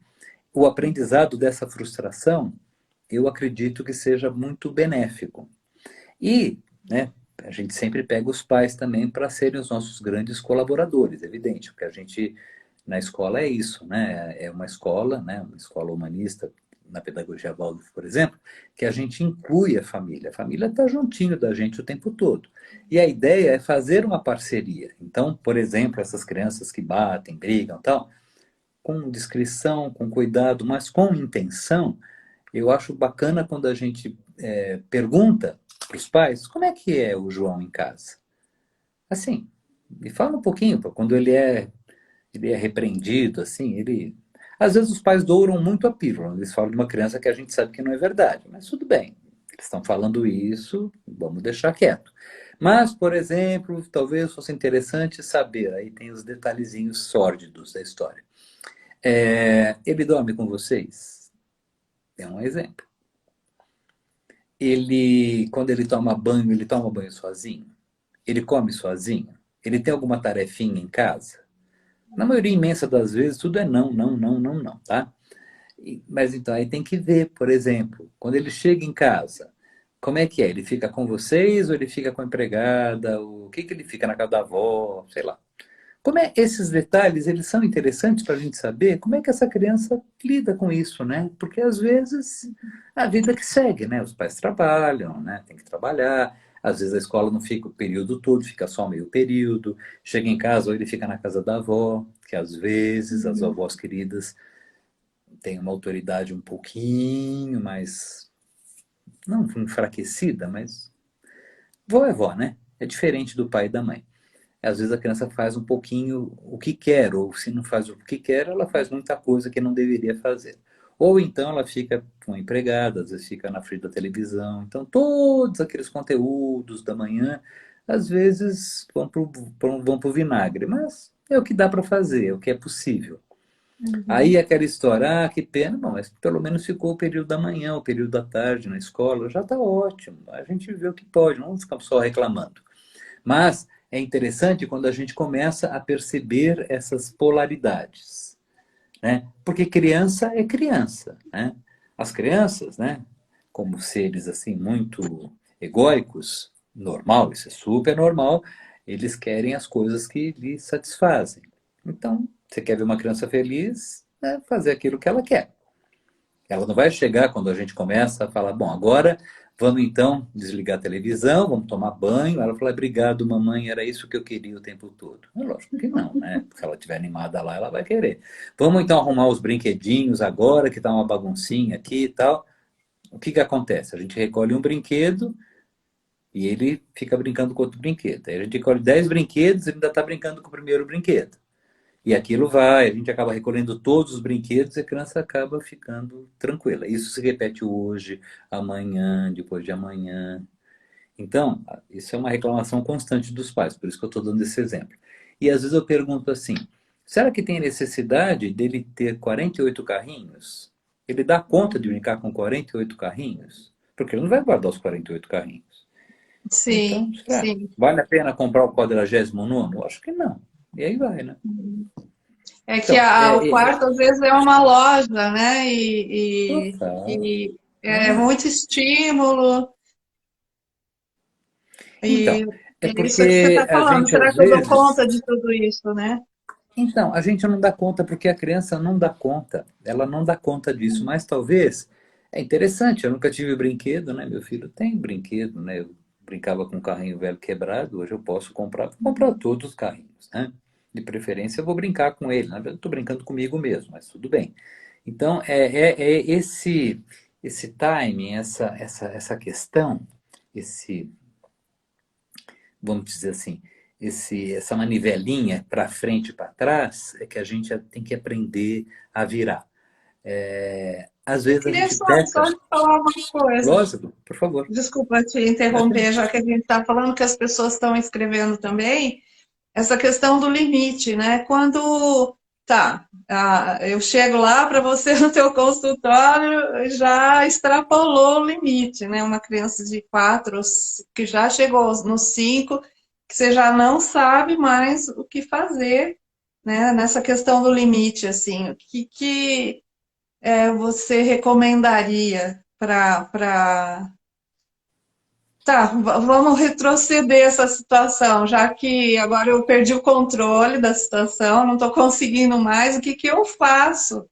o aprendizado dessa frustração, eu acredito que seja muito benéfico. E, né, a gente sempre pega os pais também para serem os nossos grandes colaboradores, evidente, porque a gente na escola é isso, né? É uma escola, né, uma escola humanista na pedagogia Waldorf, por exemplo, que a gente inclui a família. A família está juntinho da gente o tempo todo. E a ideia é fazer uma parceria. Então, por exemplo, essas crianças que batem, brigam, tal, com discrição, com cuidado, mas com intenção, eu acho bacana quando a gente pergunta para os pais como é que é o João em casa. Assim, me fala um pouquinho, pô, quando ele é repreendido, assim, ele. Às vezes os pais douram muito a pílula, eles falam de uma criança que a gente sabe que não é verdade, mas tudo bem, eles estão falando isso, vamos deixar quieto. Mas, por exemplo, talvez fosse interessante saber, aí tem os detalhezinhos sórdidos da história. Ele dorme com vocês? É um exemplo. Quando ele toma banho sozinho? Ele come sozinho? Ele tem alguma tarefinha em casa? Na maioria imensa das vezes, tudo é não, não, não, não, não, tá? Mas então aí tem que ver, por exemplo, quando ele chega em casa, como é que é? Ele fica com vocês ou ele fica com a empregada? O que ele fica na casa da avó? Sei lá. Como é esses detalhes, eles são interessantes para a gente saber como é que essa criança lida com isso, né? Porque às vezes a vida que segue, né? Os pais trabalham, né? Tem que trabalhar. Às vezes a escola não fica o período todo, fica só meio período. Chega em casa ou ele fica na casa da avó, que às vezes as Uhum. avós queridas têm uma autoridade um pouquinho mais, não enfraquecida, mas vó é vó, né? É diferente do pai e da mãe. Às vezes a criança faz um pouquinho o que quer, ou se não faz o que quer, ela faz muita coisa que não deveria fazer. Ou então ela fica com a empregada, às vezes fica na frente da televisão. Então todos aqueles conteúdos da manhã, às vezes vão pro vinagre, mas é o que dá para fazer, é o que é possível. Aí Uhum. aquela história, que pena, bom, mas pelo menos ficou o período da manhã, o período da tarde na escola, já está ótimo. A gente vê o que pode, não vamos ficar só reclamando. Mas é interessante quando a gente começa a perceber essas polaridades, né? Porque criança é criança, né? As crianças, né, como seres assim muito egóicos, normal, isso é super normal, eles querem as coisas que lhes satisfazem. Então, você quer ver uma criança feliz, fazer aquilo que ela quer. Ela não vai chegar quando a gente começa a falar, bom, agora Vamos então desligar a televisão, vamos tomar banho. Ela fala, obrigado, mamãe, era isso que eu queria o tempo todo. É lógico que não, né? Se ela estiver animada lá, ela vai querer. Vamos então arrumar os brinquedinhos agora, que tá uma baguncinha aqui e tal. O que que acontece? A gente recolhe um brinquedo e ele fica brincando com outro brinquedo. Aí a gente recolhe 10 brinquedos e ainda está brincando com o primeiro brinquedo. E aquilo vai, a gente acaba recolhendo todos os brinquedos e a criança acaba ficando tranquila. Isso se repete hoje, amanhã, depois de amanhã. Então, isso é uma reclamação constante dos pais, por isso que eu estou dando esse exemplo. E às vezes eu pergunto assim: será que tem necessidade dele ter 48 carrinhos? Ele dá conta de brincar com 48 carrinhos? Porque ele não vai guardar os 48 carrinhos. Então, Sim, será? sim. Vale a pena comprar o 49º? Acho que não. E aí vai, né? É que Então, o quarto às vezes é uma loja, né? total. E é É. muito estímulo. E Então, é é isso que você porque está a falando. gente às Será que eu dou vezes. conta de tudo isso, né? Então, a gente não dá conta porque a criança não dá conta. Ela não dá conta disso, mas talvez é interessante. Eu nunca tive brinquedo, né? Meu filho tem brinquedo, né? Eu brincava com um carrinho velho quebrado, hoje eu posso comprar, vou comprar todos os carrinhos, né? De preferência eu vou brincar com ele. Na verdade, eu estou brincando comigo mesmo, mas tudo bem. Então, é esse timing, essa questão, esse vamos dizer assim, essa manivelinha para frente e para trás, é que a gente tem que aprender a virar. Às Eu vezes a queria gente só peca, te falar uma coisa. lógico, por favor. Desculpa te interromper, já que a gente está falando que as pessoas estão escrevendo também. Essa questão do limite, né? Quando eu chego lá para você no teu consultório, já extrapolou o limite, né? Uma criança de 4 que já chegou nos 5, que você já não sabe mais o que fazer, né? Nessa questão do limite, assim, o que você recomendaria para vamos retroceder essa situação, já que agora eu perdi o controle da situação, não estou conseguindo mais, o que que eu faço,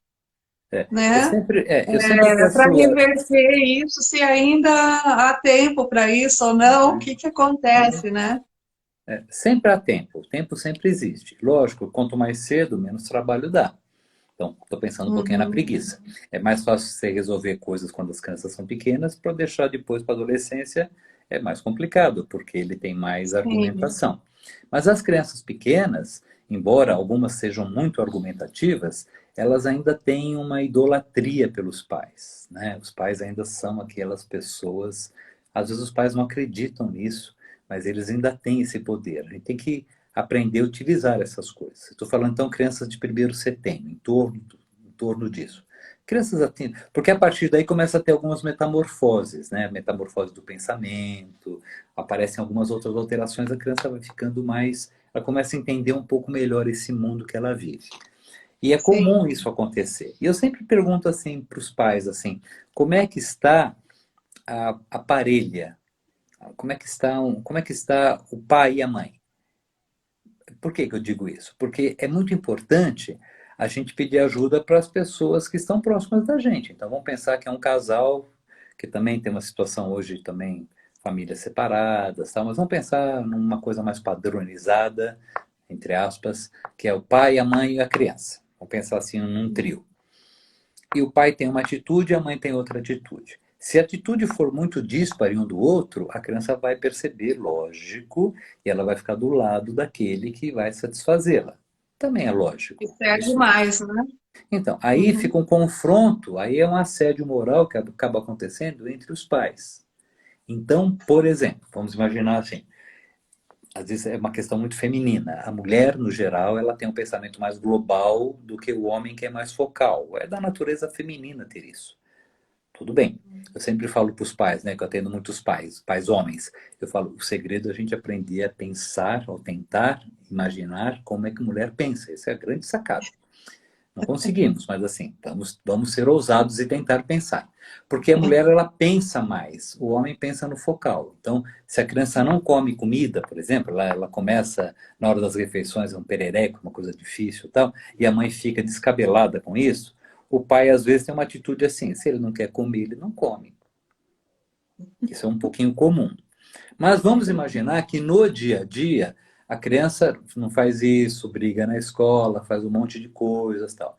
né? Eu sempre Para peço, reverter isso, se ainda há tempo para isso ou não, o que que acontece, né? sempre há tempo, o tempo sempre existe. Lógico, quanto mais cedo, menos trabalho dá. Então, estou pensando um pouquinho na Uhum, preguiça. É mais fácil você resolver coisas quando as crianças são pequenas, para deixar depois para a adolescência é mais complicado, porque ele tem mais sim, argumentação. Mas as crianças pequenas, embora algumas sejam muito argumentativas, elas ainda têm uma idolatria pelos pais, né? Os pais ainda são aquelas pessoas, às vezes os pais não acreditam nisso, mas eles ainda têm esse poder. A gente tem que aprender a utilizar essas coisas. Estou falando então crianças de primeiro setênio, em torno disso. Crianças assim, porque a partir daí começa a ter algumas metamorfoses, né? Metamorfose do pensamento, aparecem algumas outras alterações, a criança vai ficando mais, ela começa a entender um pouco melhor esse mundo que ela vive. E é sim. comum isso acontecer. E eu sempre pergunto assim para os pais assim, como é que está a parelha? Como é que está o pai e a mãe? Por que que eu digo isso? Porque é muito importante a gente pedir ajuda para as pessoas que estão próximas da gente. Então vamos pensar que é um casal que também tem uma situação hoje também famílias separadas, tal, mas vamos pensar numa coisa mais padronizada, entre aspas, que é o pai, a mãe e a criança. Vamos pensar assim num trio. E o pai tem uma atitude e a mãe tem outra atitude. Se a atitude for muito díspare um do outro, a criança vai perceber, lógico, e ela vai ficar do lado daquele que vai satisfazê-la. Também é lógico. Isso é Isso. demais, né? Então, aí Uhum. fica um confronto, aí é um assédio moral que acaba acontecendo entre os pais. Então, por exemplo, vamos imaginar assim, às vezes é uma questão muito feminina. A mulher, no geral, ela tem um pensamento mais global do que o homem que é mais focal. É da natureza feminina ter isso. Tudo bem. Eu sempre falo para os pais, né, que eu atendo muitos pais, pais homens. Eu falo, o segredo é a gente aprender a pensar, ou tentar imaginar como é que mulher pensa. Essa é a grande sacada. Não conseguimos, mas assim, vamos ser ousados e tentar pensar. Porque a mulher, ela pensa mais, o homem pensa no focal. Então, se a criança não come comida, por exemplo, ela começa na hora das refeições, um perereco, uma coisa difícil e tal, e a mãe fica descabelada com isso, o pai às vezes tem uma atitude assim, se ele não quer comer, ele não come. Isso é um pouquinho comum. Mas vamos imaginar que no dia a dia a criança não faz isso, briga na escola, faz um monte de coisas, tal.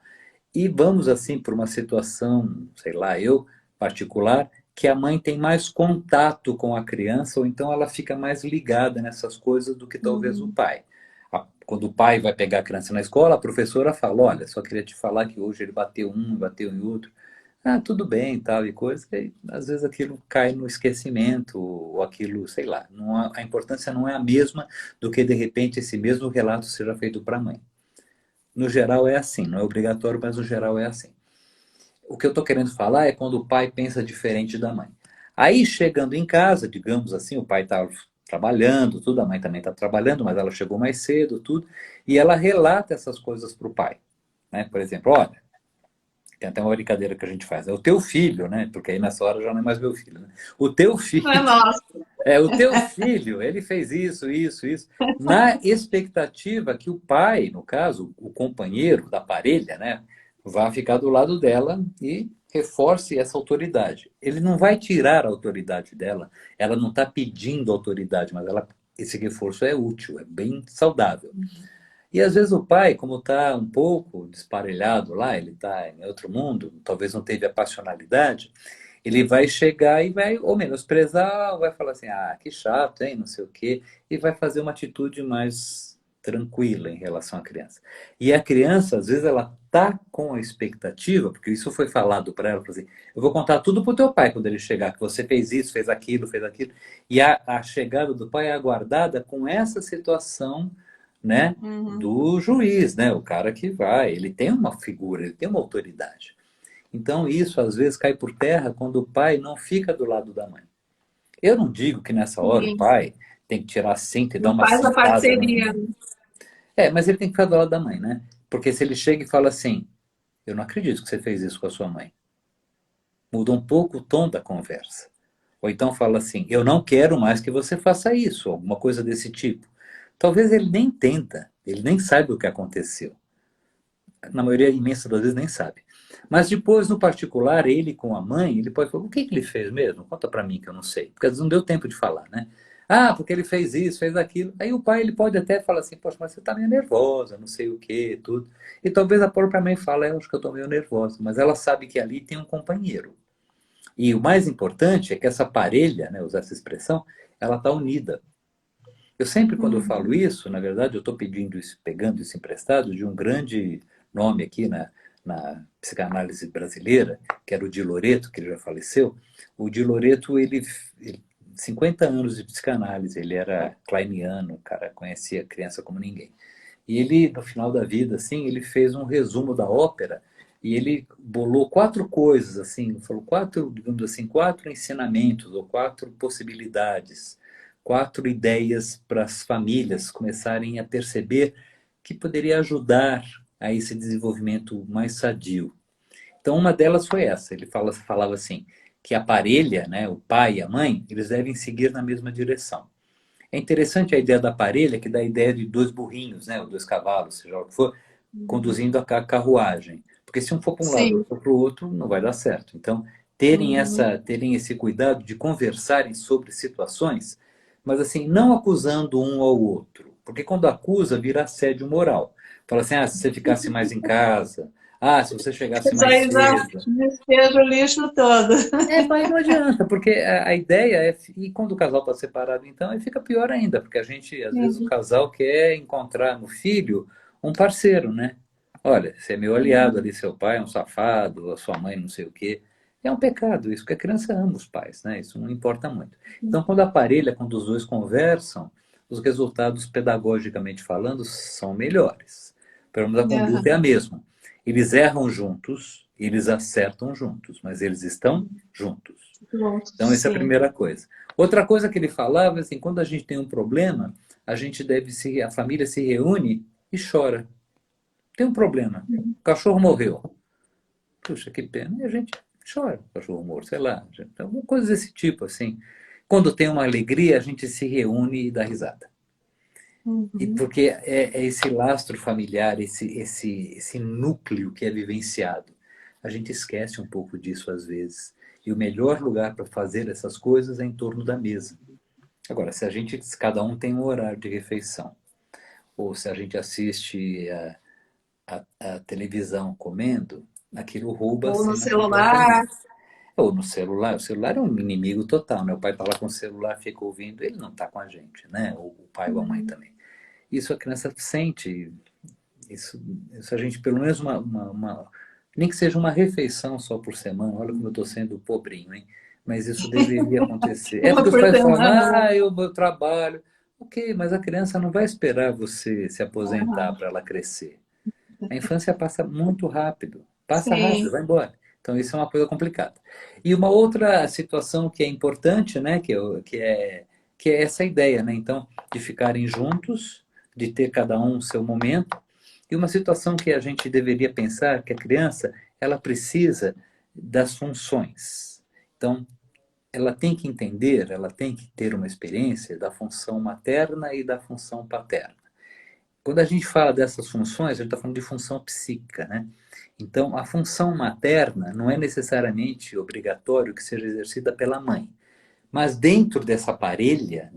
E vamos assim por uma situação, sei lá, eu particular, que a mãe tem mais contato com a criança, ou então ela fica mais ligada nessas coisas do que talvez o Uhum. pai. Quando o pai vai pegar a criança na escola, a professora fala: olha, só queria te falar que hoje ele bateu um, bateu em outro. Ah, tudo bem, tal e coisa. E, às vezes aquilo cai no esquecimento, ou aquilo, sei lá. Não a importância não é a mesma do que de repente esse mesmo relato seja feito para a mãe. No geral é assim, não é obrigatório, mas no geral é assim. O que eu estou querendo falar é quando o pai pensa diferente da mãe. Aí, chegando em casa, digamos assim, o pai está trabalhando, tudo, a mãe também está trabalhando, mas ela chegou mais cedo, tudo, e ela relata essas coisas para o pai. Né? Por exemplo, olha, tem até uma brincadeira que a gente faz, é o teu filho, né? Porque aí nessa hora já não é mais meu filho, né? O teu Não é filho, nosso. ele fez isso, isso, isso, na expectativa que o pai, no caso, o companheiro da parelha, né, vá ficar do lado dela e reforce essa autoridade. Ele não vai tirar a autoridade dela, ela não está pedindo autoridade, mas esse reforço é útil, é bem saudável. E às vezes o pai, como está um pouco desparelhado lá, ele está em outro mundo, talvez não teve a passionalidade, ele vai chegar e vai ou menosprezar, ou vai falar assim, ah, que chato, hein, não sei o quê, e vai fazer uma atitude mais tranquila em relação à criança. E a criança, às vezes, ela tá com a expectativa, porque isso foi falado para ela, assim, eu vou contar tudo pro teu pai quando ele chegar, que você fez isso, fez aquilo, e a chegada do pai é aguardada com essa situação, né, Uhum. do juiz, né, o cara que vai, ele tem uma figura, ele tem uma autoridade. Então, isso às vezes cai por terra quando o pai não fica do lado da mãe. Eu não digo que nessa hora o Sim. pai tem que tirar a cinta e dar Não uma faz a cintada na parceria. menina. É, mas ele tem que ficar do lado da mãe, né? Porque se ele chega e fala assim: eu não acredito que você fez isso com a sua mãe, muda um pouco o tom da conversa. Ou então fala assim: eu não quero mais que você faça isso, alguma coisa desse tipo. Talvez ele nem entenda, ele nem saiba o que aconteceu. Na maioria imensa das vezes nem sabe. Mas depois, no particular, ele com a mãe, ele pode falar, o que que ele fez mesmo? Conta para mim que eu não sei. Porque às vezes não deu tempo de falar, né? Ah, porque ele fez isso, fez aquilo. Aí o pai, ele pode até falar assim, poxa, mas você tá meio nervosa, não sei o quê, tudo. E talvez a própria mãe fale, eu acho que eu tô meio nervosa. Mas ela sabe que ali tem um companheiro. E o mais importante é que essa parelha, né, usar essa expressão, ela tá unida. Eu sempre, quando eu falo Uhum. isso, na verdade, eu estou pedindo isso, pegando isso emprestado de um grande nome aqui na psicanálise brasileira, que era o Di Loreto, que ele já faleceu. O Di Loreto, ele 50 anos de psicanálise, ele era kleiniano, o cara conhecia a criança como ninguém. E ele, no final da vida, assim, ele fez um resumo da ópera e ele bolou quatro coisas, assim, falou quatro, digamos assim, quatro ensinamentos ou quatro possibilidades, quatro ideias para as famílias começarem a perceber que poderia ajudar a esse desenvolvimento mais sadio. Então, uma delas foi essa. Ele falava assim, que a parelha, né, o pai e a mãe, eles devem seguir na mesma direção. É interessante a ideia da parelha, que dá a ideia de dois burrinhos, né, ou dois cavalos, seja o que for, Uhum. conduzindo a carruagem. Porque se um for para um lado ou Sim. for para o outro, não vai dar certo. Então, Uhum. terem esse cuidado de conversarem sobre situações, mas assim, não acusando um ao outro. Porque quando acusa, vira assédio moral. Fala assim, ah, se você ficasse mais em casa, ah, se você chegasse Isso mais aí já cedo. despeja o lixo todo. É, pai, não adianta, porque a ideia é. E quando o casal está separado, então, aí fica pior ainda, porque a gente, às vezes, o Uhum. casal quer encontrar no filho um parceiro, né? Olha, você é meu aliado Uhum. ali, seu pai é um safado, a sua mãe não sei o quê. É um pecado isso, porque a criança ama os pais, né? Isso não importa muito. Então, quando a parelha, quando os dois conversam, os resultados, pedagogicamente falando, são melhores. Pelo menos a conduta é a Aham. mesma. Eles erram juntos, eles acertam juntos, mas eles estão juntos. Pronto, Então, essa é a sim. primeira coisa. Outra coisa que ele falava, assim, quando a gente tem um problema, a família se reúne e chora. Tem um problema. O cachorro morreu. Puxa, que pena. E a gente chora, o cachorro morto, sei lá. Alguma coisa desse tipo, assim. Quando tem uma alegria, a gente se reúne e dá risada. E Uhum. porque é esse lastro familiar, esse núcleo que é vivenciado. a gente esquece um pouco disso às vezes. E o melhor lugar para fazer essas coisas é em torno da mesa. Agora, se a gente, cada um tem um horário de refeição, ou se a gente assiste a televisão comendo, aquilo rouba a Ou no cena celular. completamente. Ou no celular, o celular é um inimigo total, né? O pai está lá com o celular, fica ouvindo, ele não está com a gente, né? Ou o pai ou a mãe também. Isso a criança sente, isso a gente, pelo menos nem que seja uma refeição só por semana, olha como eu estou sendo pobrinho, hein? Mas isso deveria acontecer. É Uma porque os por pais falam, semana. eu trabalho. Ok, mas a criança não vai esperar você se aposentar Aham. para ela crescer. A infância passa muito rápido. Passa rápido, Sim. vai embora. Então isso é uma coisa complicada. E uma outra situação que é importante, né, que é essa ideia, né, então, de ficarem juntos, de ter cada um o seu momento. E uma situação que a gente deveria pensar que a criança, ela precisa das funções. Então, ela tem que entender, ela tem que ter uma experiência da função materna e da função paterna. Quando a gente fala dessas funções, a gente está falando de função psíquica, né? Então, a função materna não é necessariamente obrigatório que seja exercida pela mãe. Mas dentro dessa parelha,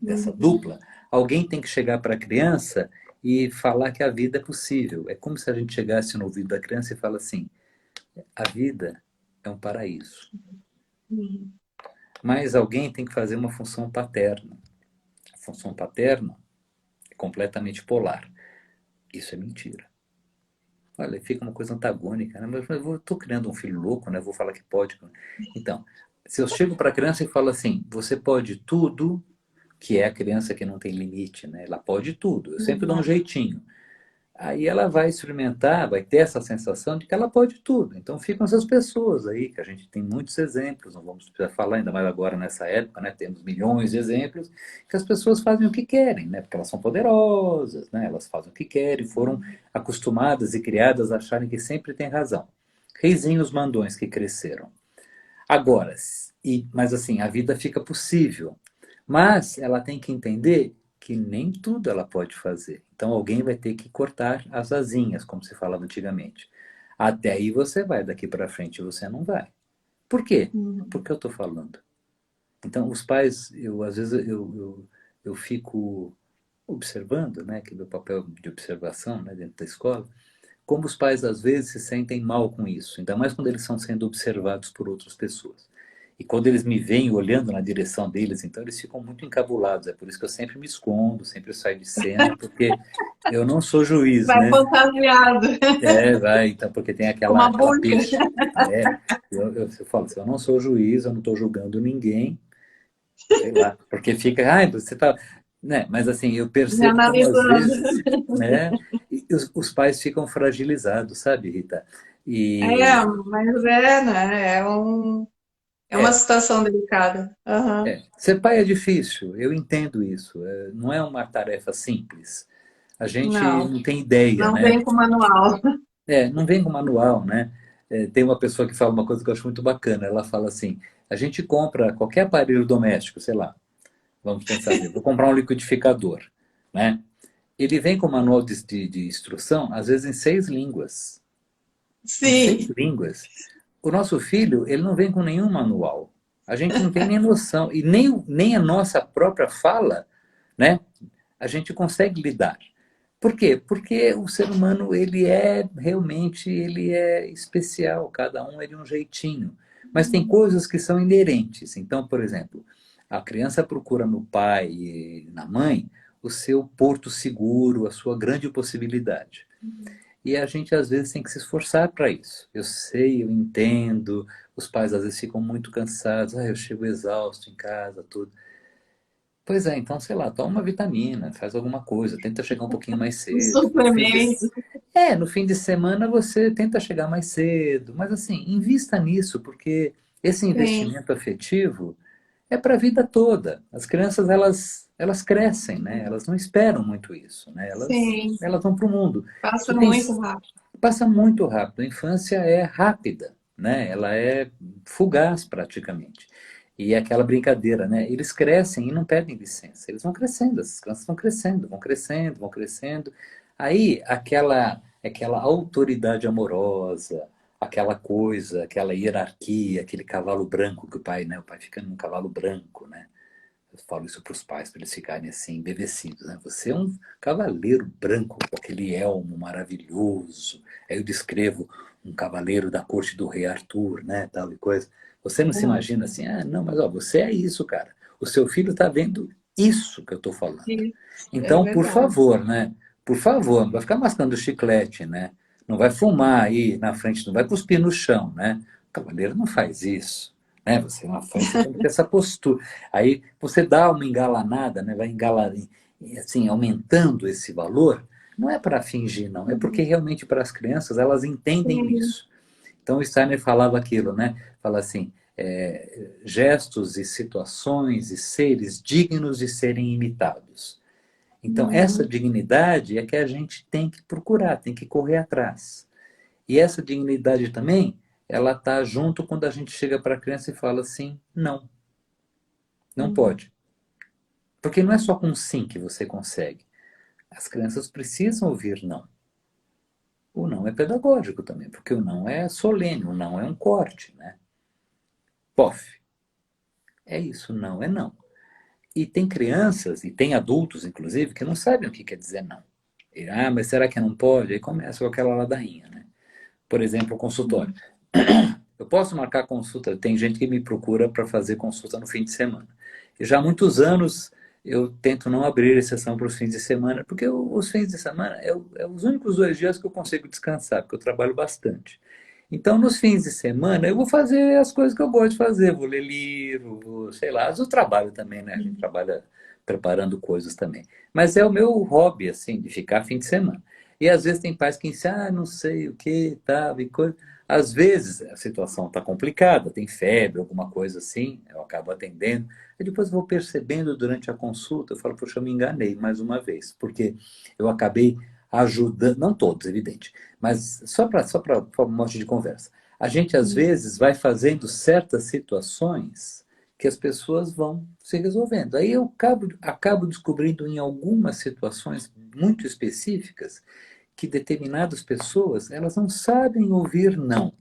dessa Uhum. dupla, alguém tem que chegar para a criança e falar que a vida é possível. É como se a gente chegasse no ouvido da criança e fala assim: a vida é um paraíso. Uhum. Mas alguém tem que fazer uma função paterna. A função paterna é completamente polar. Isso é mentira. Olha, fica uma coisa antagônica, né? Mas eu estou criando um filho louco, né? Vou falar que pode. Então, se eu chego para a criança e falo assim, você pode tudo, que é a criança que não tem limite, né? Ela pode tudo. Eu sempre dou um Uhum. jeitinho. Aí ela vai experimentar, vai ter essa sensação de que ela pode tudo. Então ficam essas pessoas aí, que a gente tem muitos exemplos, não vamos precisar falar ainda mais agora nessa época, né? Temos milhões de exemplos, que as pessoas fazem o que querem, né? Porque elas são poderosas, né? Elas fazem o que querem, foram acostumadas e criadas a acharem que sempre têm razão. Reizinhos mandões que cresceram. Agora, mas assim, a vida fica possível. Mas ela tem que entender que nem tudo ela pode fazer. Então alguém vai ter que cortar as asinhas, como se falava antigamente. Até aí você vai, daqui para frente você não vai. Por quê? Uhum. Porque eu estou falando. Então os pais, às vezes eu fico observando, né, que meu papel de observação, né, dentro da escola, como os pais às vezes se sentem mal com isso, ainda mais quando eles estão sendo observados por outras pessoas. E quando eles me veem olhando na direção deles, então eles ficam muito encabulados. É por isso que eu sempre me escondo, sempre saio de cena, porque eu não sou juiz, Vai né? fantasiado. É, vai, então, porque tem Com uma aquela burca. pecha. É, eu falo assim, eu não sou juiz, eu não estou julgando ninguém, sei lá, porque fica, ai, você tá. Né? Mas assim, eu Me percebo como às analisando. vezes, né, e os pais ficam fragilizados, sabe, Rita? E É, mas é, né? É uma é, situação delicada. Aham. ser pai é difícil, eu entendo isso. Não é uma tarefa simples. A gente Não, não tem ideia, não né? vem com manual. Não vem com manual, né? Tem uma pessoa que fala uma coisa que eu acho muito bacana. Ela fala assim: a gente compra qualquer aparelho doméstico, sei lá, vamos pensar, vou comprar um liquidificador, né? Ele vem com manual de instrução, às vezes em 6 línguas. Em seis Sim. línguas. O nosso filho, ele não vem com nenhum manual. A gente não tem nem noção. E nem a nossa própria fala, né? A gente consegue lidar. Por quê? Porque o ser humano, ele é realmente, ele é especial. Cada um é de um jeitinho. Mas tem coisas que são inerentes. Então, por exemplo, a criança procura no pai e na mãe o seu porto seguro, a sua grande possibilidade. E a gente às vezes tem que se esforçar para isso. Eu sei, eu entendo. Os pais às vezes ficam muito cansados. Eu chego exausto em casa, tudo. Pois é, então, sei lá, toma uma vitamina, faz alguma coisa, tenta chegar um pouquinho mais Um cedo. suplemento. No fim de semana você tenta chegar mais cedo. Mas assim, invista nisso, porque esse Sim, investimento afetivo é para a vida toda. As crianças, elas crescem, né? Elas não esperam muito isso, né? sim. Elas vão para o mundo. Passa Tu muito tens rápido. Passa muito rápido. A infância é rápida, né? Ela é fugaz praticamente. E é aquela brincadeira, né? Eles crescem e não pedem licença. Eles vão crescendo, essas crianças vão crescendo, vão crescendo, vão crescendo. Aí aquela autoridade amorosa, aquela coisa, aquela hierarquia, aquele cavalo branco que o pai, né? O pai fica num cavalo branco, né? Eu falo isso para os pais, para eles ficarem assim, embevecidos, né? Você é um cavaleiro branco com aquele elmo maravilhoso. Aí eu descrevo um cavaleiro da corte do rei Arthur, né? Tal e coisa. Você não se imagina assim, ah, não, mas ó, você é isso, cara. O seu filho está vendo isso que eu estou falando. Isso, é Então, por verdade. favor, né? Por favor, não vai ficar mascando chiclete, né? Não vai fumar aí na frente, não vai cuspir no chão, né? O cavaleiro não faz isso, né? Você na frente você tem que ter essa postura. Aí você dá uma engalanada, né? Vai engalar, assim, aumentando esse valor. Não é para fingir, não. É porque realmente para as crianças elas entendem Sim. isso. Então o Steiner falava aquilo, né? Fala assim, gestos e situações e seres dignos de serem imitados. Então, essa Uhum. dignidade é que a gente tem que procurar, tem que correr atrás. E essa dignidade também, ela está junto quando a gente chega para a criança e fala assim, não, não Uhum. pode. Porque não é só com sim que você consegue. As crianças precisam ouvir não. O não é pedagógico também, porque o não é solene, o não é um corte, né? Pof, é isso, não é não. E tem crianças, e tem adultos, inclusive, que não sabem o que quer dizer não. E, ah, mas será que não pode? Aí começa com aquela ladainha, né? Por exemplo, o consultório. Eu posso marcar consulta, tem gente que me procura para fazer consulta no fim de semana. E já há muitos anos eu tento não abrir exceção para os fins de semana, porque os fins de semana é os únicos 2 dias que eu consigo descansar, porque eu trabalho bastante. Então, nos fins de semana, eu vou fazer as coisas que eu gosto de fazer, vou ler livro, vou, sei lá, eu trabalho também, né? A gente Uhum. trabalha preparando coisas também. Mas é o meu hobby, assim, de ficar fim de semana. E às vezes tem pais que dizem, ah, não sei o que, tal, e coisa. Às vezes a situação está complicada, tem febre, alguma coisa assim, eu acabo atendendo. E depois vou percebendo durante a consulta, eu falo, poxa, eu me enganei mais uma vez, porque eu acabei ajudando, não todos, evidente, mas só para um monte de conversa. A gente, às Uhum. vezes, vai fazendo certas situações que as pessoas vão se resolvendo. Aí eu acabo descobrindo em algumas situações muito específicas que determinadas pessoas, elas não sabem ouvir não.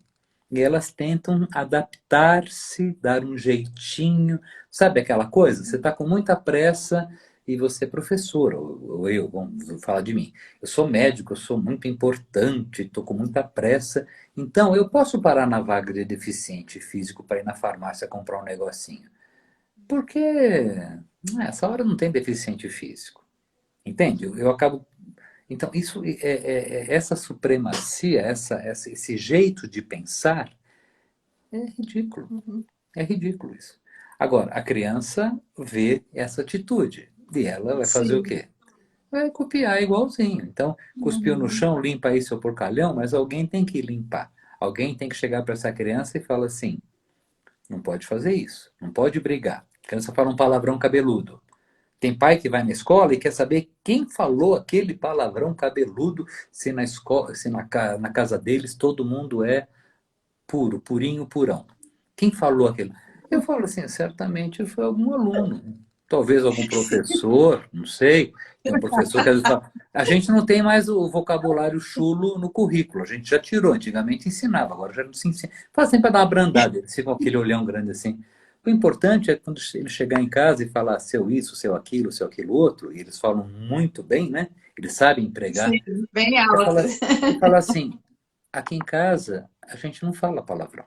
E elas tentam adaptar-se, dar um jeitinho. Sabe aquela coisa? Você está com muita pressa e você é professor, ou eu, vamos falar de mim. Eu sou médico, eu sou muito importante, estou com muita pressa. Então, eu posso parar na vaga de deficiente físico para ir na farmácia comprar um negocinho. Porque essa hora não tem deficiente físico. Entende? Eu acabo. Então, isso essa supremacia, esse jeito de pensar é ridículo. Uhum. É ridículo isso. Agora, a criança vê essa atitude e ela vai fazer o Sim. quê? Vai copiar igualzinho. Então, cuspiu no Uhum. chão, limpa aí seu porcalhão, mas alguém tem que limpar. Alguém tem que chegar para essa criança e falar assim: não pode fazer isso, não pode brigar. A criança fala um palavrão cabeludo. Tem pai que vai na escola e quer saber quem falou aquele palavrão cabeludo, se na escola, se na casa deles todo mundo é puro, purinho, purão. Quem falou aquilo? Eu falo assim, certamente foi algum aluno, talvez algum professor, não sei. Tem um professor que às vezes fala, a gente não tem mais o vocabulário chulo no currículo, a gente já tirou, antigamente ensinava, agora já não se ensina. Faz sempre para dar uma brandada, eles ficam com aquele olhão grande assim. O importante é quando ele chegar em casa e falar seu isso, seu aquilo outro, e eles falam muito bem, né? Eles sabem empregar. Sim, bem É alto. falar assim, aqui em casa a gente não fala palavrão.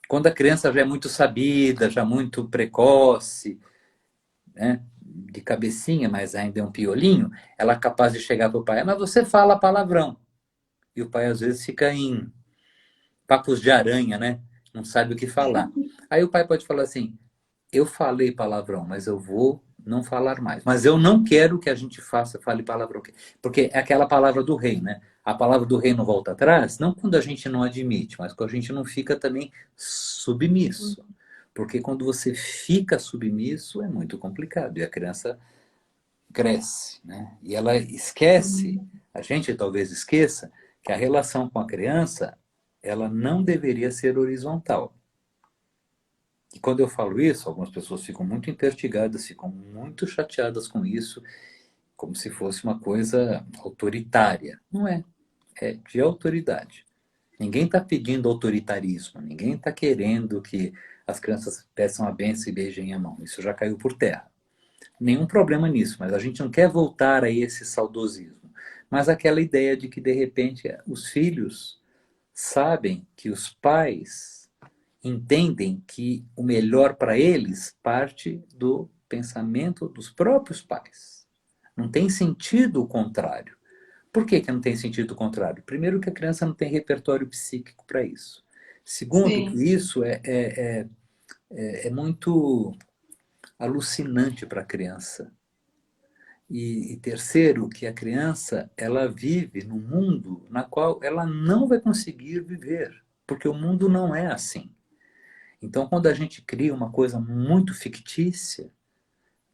Quando a criança já é muito sabida, já muito precoce, né, de cabecinha, mas ainda é um piolinho, ela é capaz de chegar para o pai, mas você fala palavrão. E o pai às vezes fica em papos de aranha, né? Não sabe o que falar. Aí o pai pode falar assim: eu falei palavrão, mas eu vou não falar mais. Mas eu não quero que a gente fale palavrão. Porque é aquela palavra do rei, né? A palavra do rei não volta atrás, não quando a gente não admite, mas quando a gente não fica também submisso. Porque quando você fica submisso é muito complicado e a criança cresce, né? E ela esquece, Uhum. a gente talvez esqueça, que a relação com a criança ela não deveria ser horizontal. E quando eu falo isso, algumas pessoas ficam muito intertigadas, ficam muito chateadas com isso, como se fosse uma coisa autoritária. Não é, é de autoridade. Ninguém está pedindo autoritarismo, ninguém está querendo que as crianças peçam a bênção e beijem a mão. Isso já caiu por terra. Nenhum problema nisso, mas a gente não quer voltar a esse saudosismo. Mas aquela ideia de que, de repente, os filhos sabem que os pais entendem que o melhor para eles parte do pensamento dos próprios pais. Não tem sentido o contrário. Por que não tem sentido o contrário? Primeiro, que a criança não tem repertório psíquico para isso. Segundo, que Sim, isso é muito alucinante para a criança. E terceiro, que a criança ela vive num mundo na qual ela não vai conseguir viver, porque o mundo não é assim. Então, quando a gente cria uma coisa muito fictícia,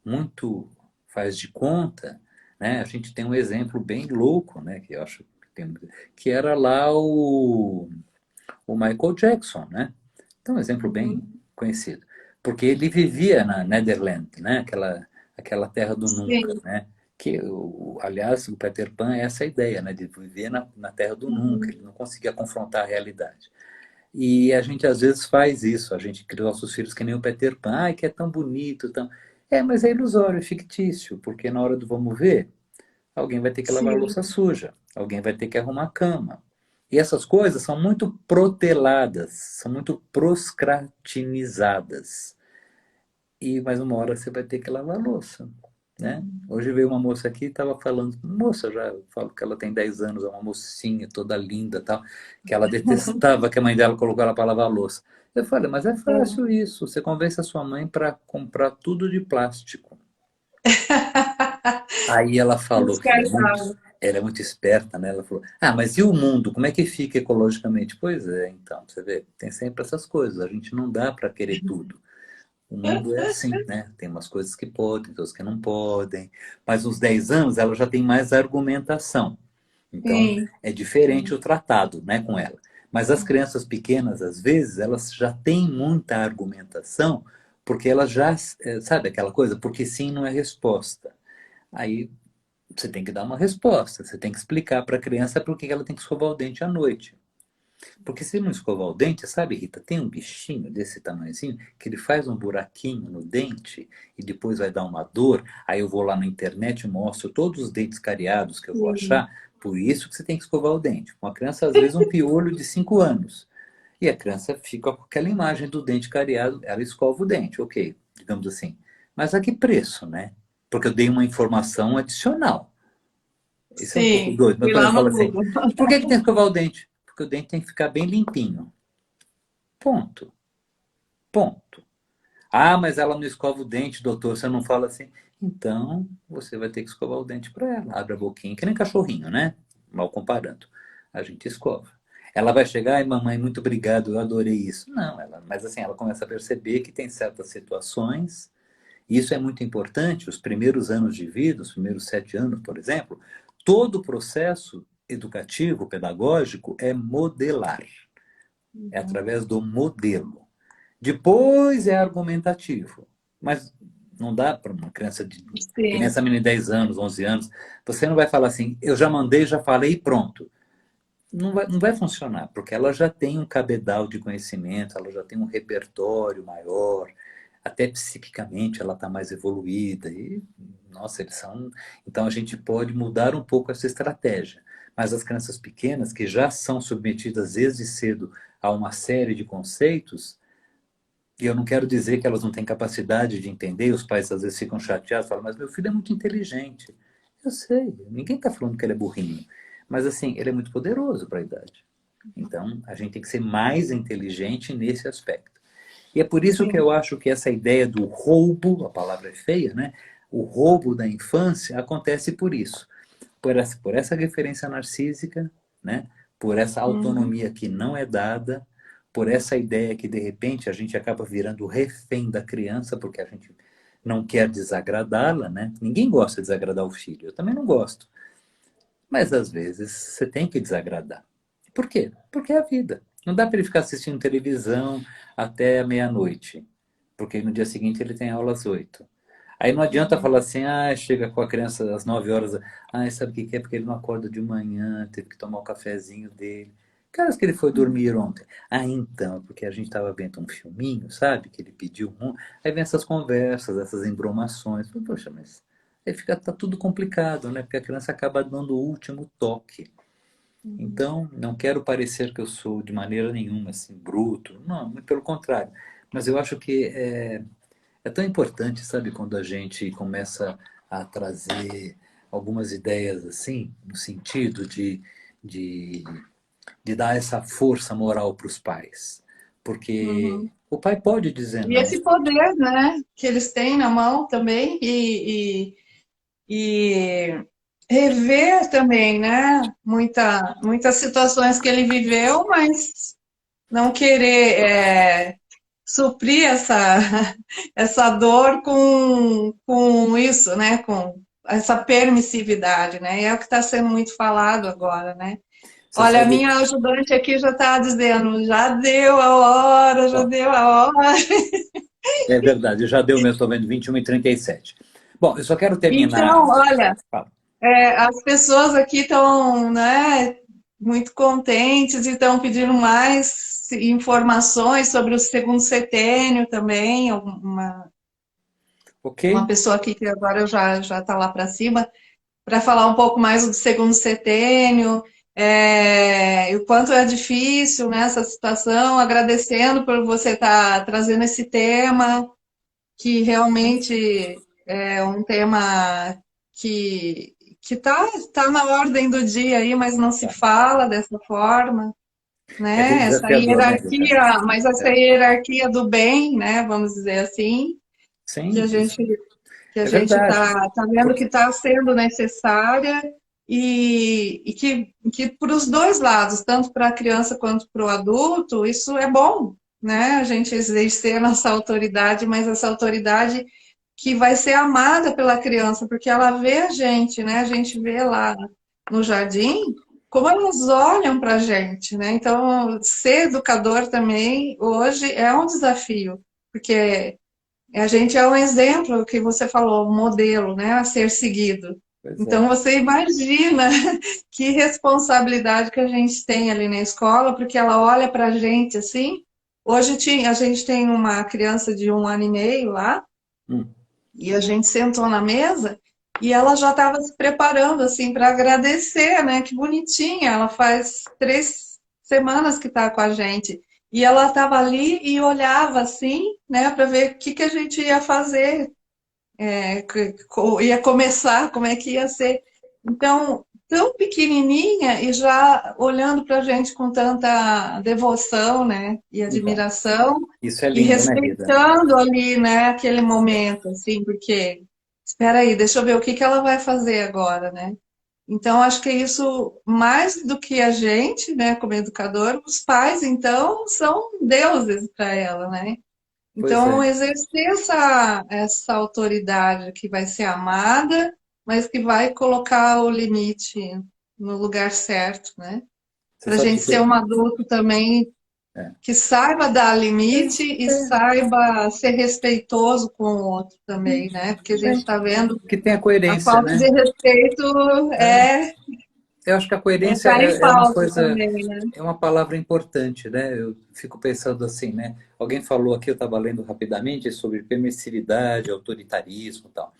muito faz de conta, né? A gente tem um exemplo bem louco, né? Que eu acho que tem, que era lá o Michael Jackson, né? Então, um exemplo bem uhum, conhecido, porque ele vivia na Netherland, né? Aquela terra do nunca, sim, né? Que, aliás, o Peter Pan é essa ideia, né? De viver na terra do nunca. uhum, Ele não conseguia confrontar a realidade. E a gente às vezes faz isso, a gente cria nossos filhos que nem o Peter Pan, ai, que é tão bonito, tão... É, mas é ilusório, é fictício, porque na hora do vamos ver, alguém vai ter que lavar a sim, louça suja, alguém vai ter que arrumar a cama. E essas coisas são muito proteladas, são muito proscratinizadas. E mais uma hora você vai ter que lavar a louça, né? Hoje veio uma moça aqui e estava falando, moça, já eu falo que ela tem 10 anos, é uma mocinha toda linda e tal, que ela detestava que a mãe dela colocou ela para lavar a louça. Eu falei, mas é fácil isso, você convence a sua mãe para comprar tudo de plástico. Aí ela falou que descartável. ela é muito esperta, né? Ela falou, ah, mas e o mundo? Como é que fica ecologicamente? Pois é, então, você vê, tem sempre essas coisas, a gente não dá para querer tudo. O mundo é assim, né? Tem umas coisas que podem, outras que não podem. Mas nos 10 anos ela já tem mais argumentação. Então Sim, é diferente o tratado, né, com ela. Mas as crianças pequenas, às vezes, elas já têm muita argumentação, porque elas já, sabe aquela coisa? Porque sim não é resposta. Aí você tem que dar uma resposta, você tem que explicar para a criança por que ela tem que escovar o dente à noite. Porque se não escovar o dente, sabe, Rita, tem um bichinho desse tamanhozinho que ele faz um buraquinho no dente e depois vai dar uma dor. Aí eu vou lá na internet e mostro todos os dentes cariados que eu vou sim, achar. Por isso que você tem que escovar o dente. Com a criança, às vezes, um piolho de 5 anos. E a criança fica com aquela imagem do dente cariado, ela escova o dente, ok, digamos assim. Mas a que preço, né? Porque eu dei uma informação adicional. Isso é um pouco sim. doido. Mas, Fui por lá exemplo, no fala assim, Google. por que tem que escovar o dente? Porque o dente tem que ficar bem limpinho. Ponto. Ponto. Ah, mas ela não escova o dente, doutor. Você não fala assim. Então, você vai ter que escovar o dente para ela. Abre a boquinha, que nem cachorrinho, né? Mal comparando. A gente escova. Ela vai chegar, ai, mamãe, muito obrigado, eu adorei isso. Não, mas assim, ela começa a perceber que tem certas situações, e isso é muito importante, os primeiros anos de vida, os primeiros 7 anos, por exemplo, todo o processo educativo, pedagógico, é modelar. É Uhum. através do modelo. Depois é argumentativo. Mas não dá para uma criança que nem Sim, essa menina de 10 anos, 11 anos, você não vai falar assim, eu já mandei, já falei e pronto. Não vai funcionar, porque ela já tem um cabedal de conhecimento, ela já tem um repertório maior, até psiquicamente ela está mais evoluída. E, nossa, eles são. Então a gente pode mudar um pouco essa estratégia. Mas as crianças pequenas, que já são submetidas desde cedo a uma série de conceitos, e eu não quero dizer que elas não têm capacidade de entender, os pais às vezes ficam chateados, falam, mas meu filho é muito inteligente. Eu sei, ninguém está falando que ele é burrinho. Mas assim, ele é muito poderoso para a idade. Então, a gente tem que ser mais inteligente nesse aspecto. E é por isso que sim. eu acho que essa ideia do roubo, a palavra é feia, né? O roubo da infância acontece por isso. Por essa referência narcísica, né? Por essa Uhum. autonomia que não é dada, por essa ideia que de repente a gente acaba virando refém da criança porque a gente não quer desagradá-la, né? Ninguém gosta de desagradar o filho, eu também não gosto. Mas às vezes você tem que desagradar. Por quê? Porque é a vida. Não dá para ele ficar assistindo televisão até a meia-noite, porque no dia seguinte ele tem aula às 8. Aí não adianta falar assim, ah, chega com a criança às 9 horas, ah, sabe o que é? Porque ele não acorda de manhã, teve que tomar o cafezinho dele. Que horas que ele foi dormir ontem? Ah, então, porque a gente estava vendo um filminho, sabe? Que ele pediu um. Aí vem essas conversas, essas embromações. Poxa, mas aí fica, tá tudo complicado, né? Porque a criança acaba dando o último toque. Uhum. Então, não quero parecer que eu sou de maneira nenhuma assim bruto. Não, muito pelo contrário. Mas eu acho que é tão importante, sabe, quando a gente começa a trazer algumas ideias assim, no sentido de de dar essa força moral para os pais. Porque Uhum. o pai pode dizer E não. esse poder, né, que eles têm na mão também, e rever também, né, muitas situações que ele viveu, mas não querer suprir essa dor com isso, né, com essa permissividade, né, e é o que está sendo muito falado agora, né. Você Olha, a sabe? minha ajudante aqui já está dizendo, já deu a hora, já Bom, deu a hora. é verdade, já deu mesmo, estou vendo 21h37. Bom, eu só quero terminar. Então, olha, Fala. as pessoas aqui estão, né, muito contentes e estão pedindo mais informações sobre o segundo setênio também. Ok? Uma pessoa aqui que agora já está lá para cima, para falar um pouco mais do segundo setênio, e o quanto é difícil, né, essa situação, agradecendo por você estar trazendo esse tema, que realmente é um tema que tá na ordem do dia aí, mas não se Tá. fala dessa forma, É bem né? Essa desafiador, né, Rita? hierarquia, mas essa É. hierarquia do bem, né? Vamos dizer assim, que a Sim, isso gente que a é gente verdade. tá vendo que Porque, está sendo necessária e que para os dois lados, tanto para a criança quanto para o adulto, isso é bom, né? A gente exercer a nossa autoridade, mas essa autoridade que vai ser amada pela criança, porque ela vê a gente, né? A gente vê lá no jardim como elas olham para a gente, né? Então, ser educador também hoje é um desafio, porque a gente é um exemplo que você falou, um modelo, né, a ser seguido. pois é. Então você imagina que responsabilidade que a gente tem ali na escola, porque ela olha para a gente assim. Hoje a gente tem uma criança de 1 ano e meio lá, Hum, e a gente sentou na mesa e ela já estava se preparando assim para agradecer, né? Que bonitinha, ela faz 3 semanas que está com a gente. E ela estava ali e olhava assim, né, para ver o que que a gente ia fazer, ia começar, como é que ia ser. Então, tão pequenininha e já olhando para a gente com tanta devoção, né, e então, admiração, isso é e lindo, né, Rita? respeitando ali, né, aquele momento, assim, porque, espera aí, deixa eu ver o que que ela vai fazer agora, né? Então, acho que isso, mais do que a gente, né, como educador, os pais, então, são deuses para ela, né? Pois Então, é. exercer essa autoridade que vai ser amada, mas que vai colocar o limite no lugar certo, né? Você Para a sabe gente que ser um adulto também é, que saiba dar limite e saiba ser respeitoso com o outro também, né? Porque a gente está vendo que tem a a coerência, falta né? de respeito Eu acho que a coerência tá em é uma falta coisa, também, né? é uma palavra importante, né? Eu fico pensando assim, né? Alguém falou aqui, eu estava lendo rapidamente sobre permissividade, autoritarismo e tal.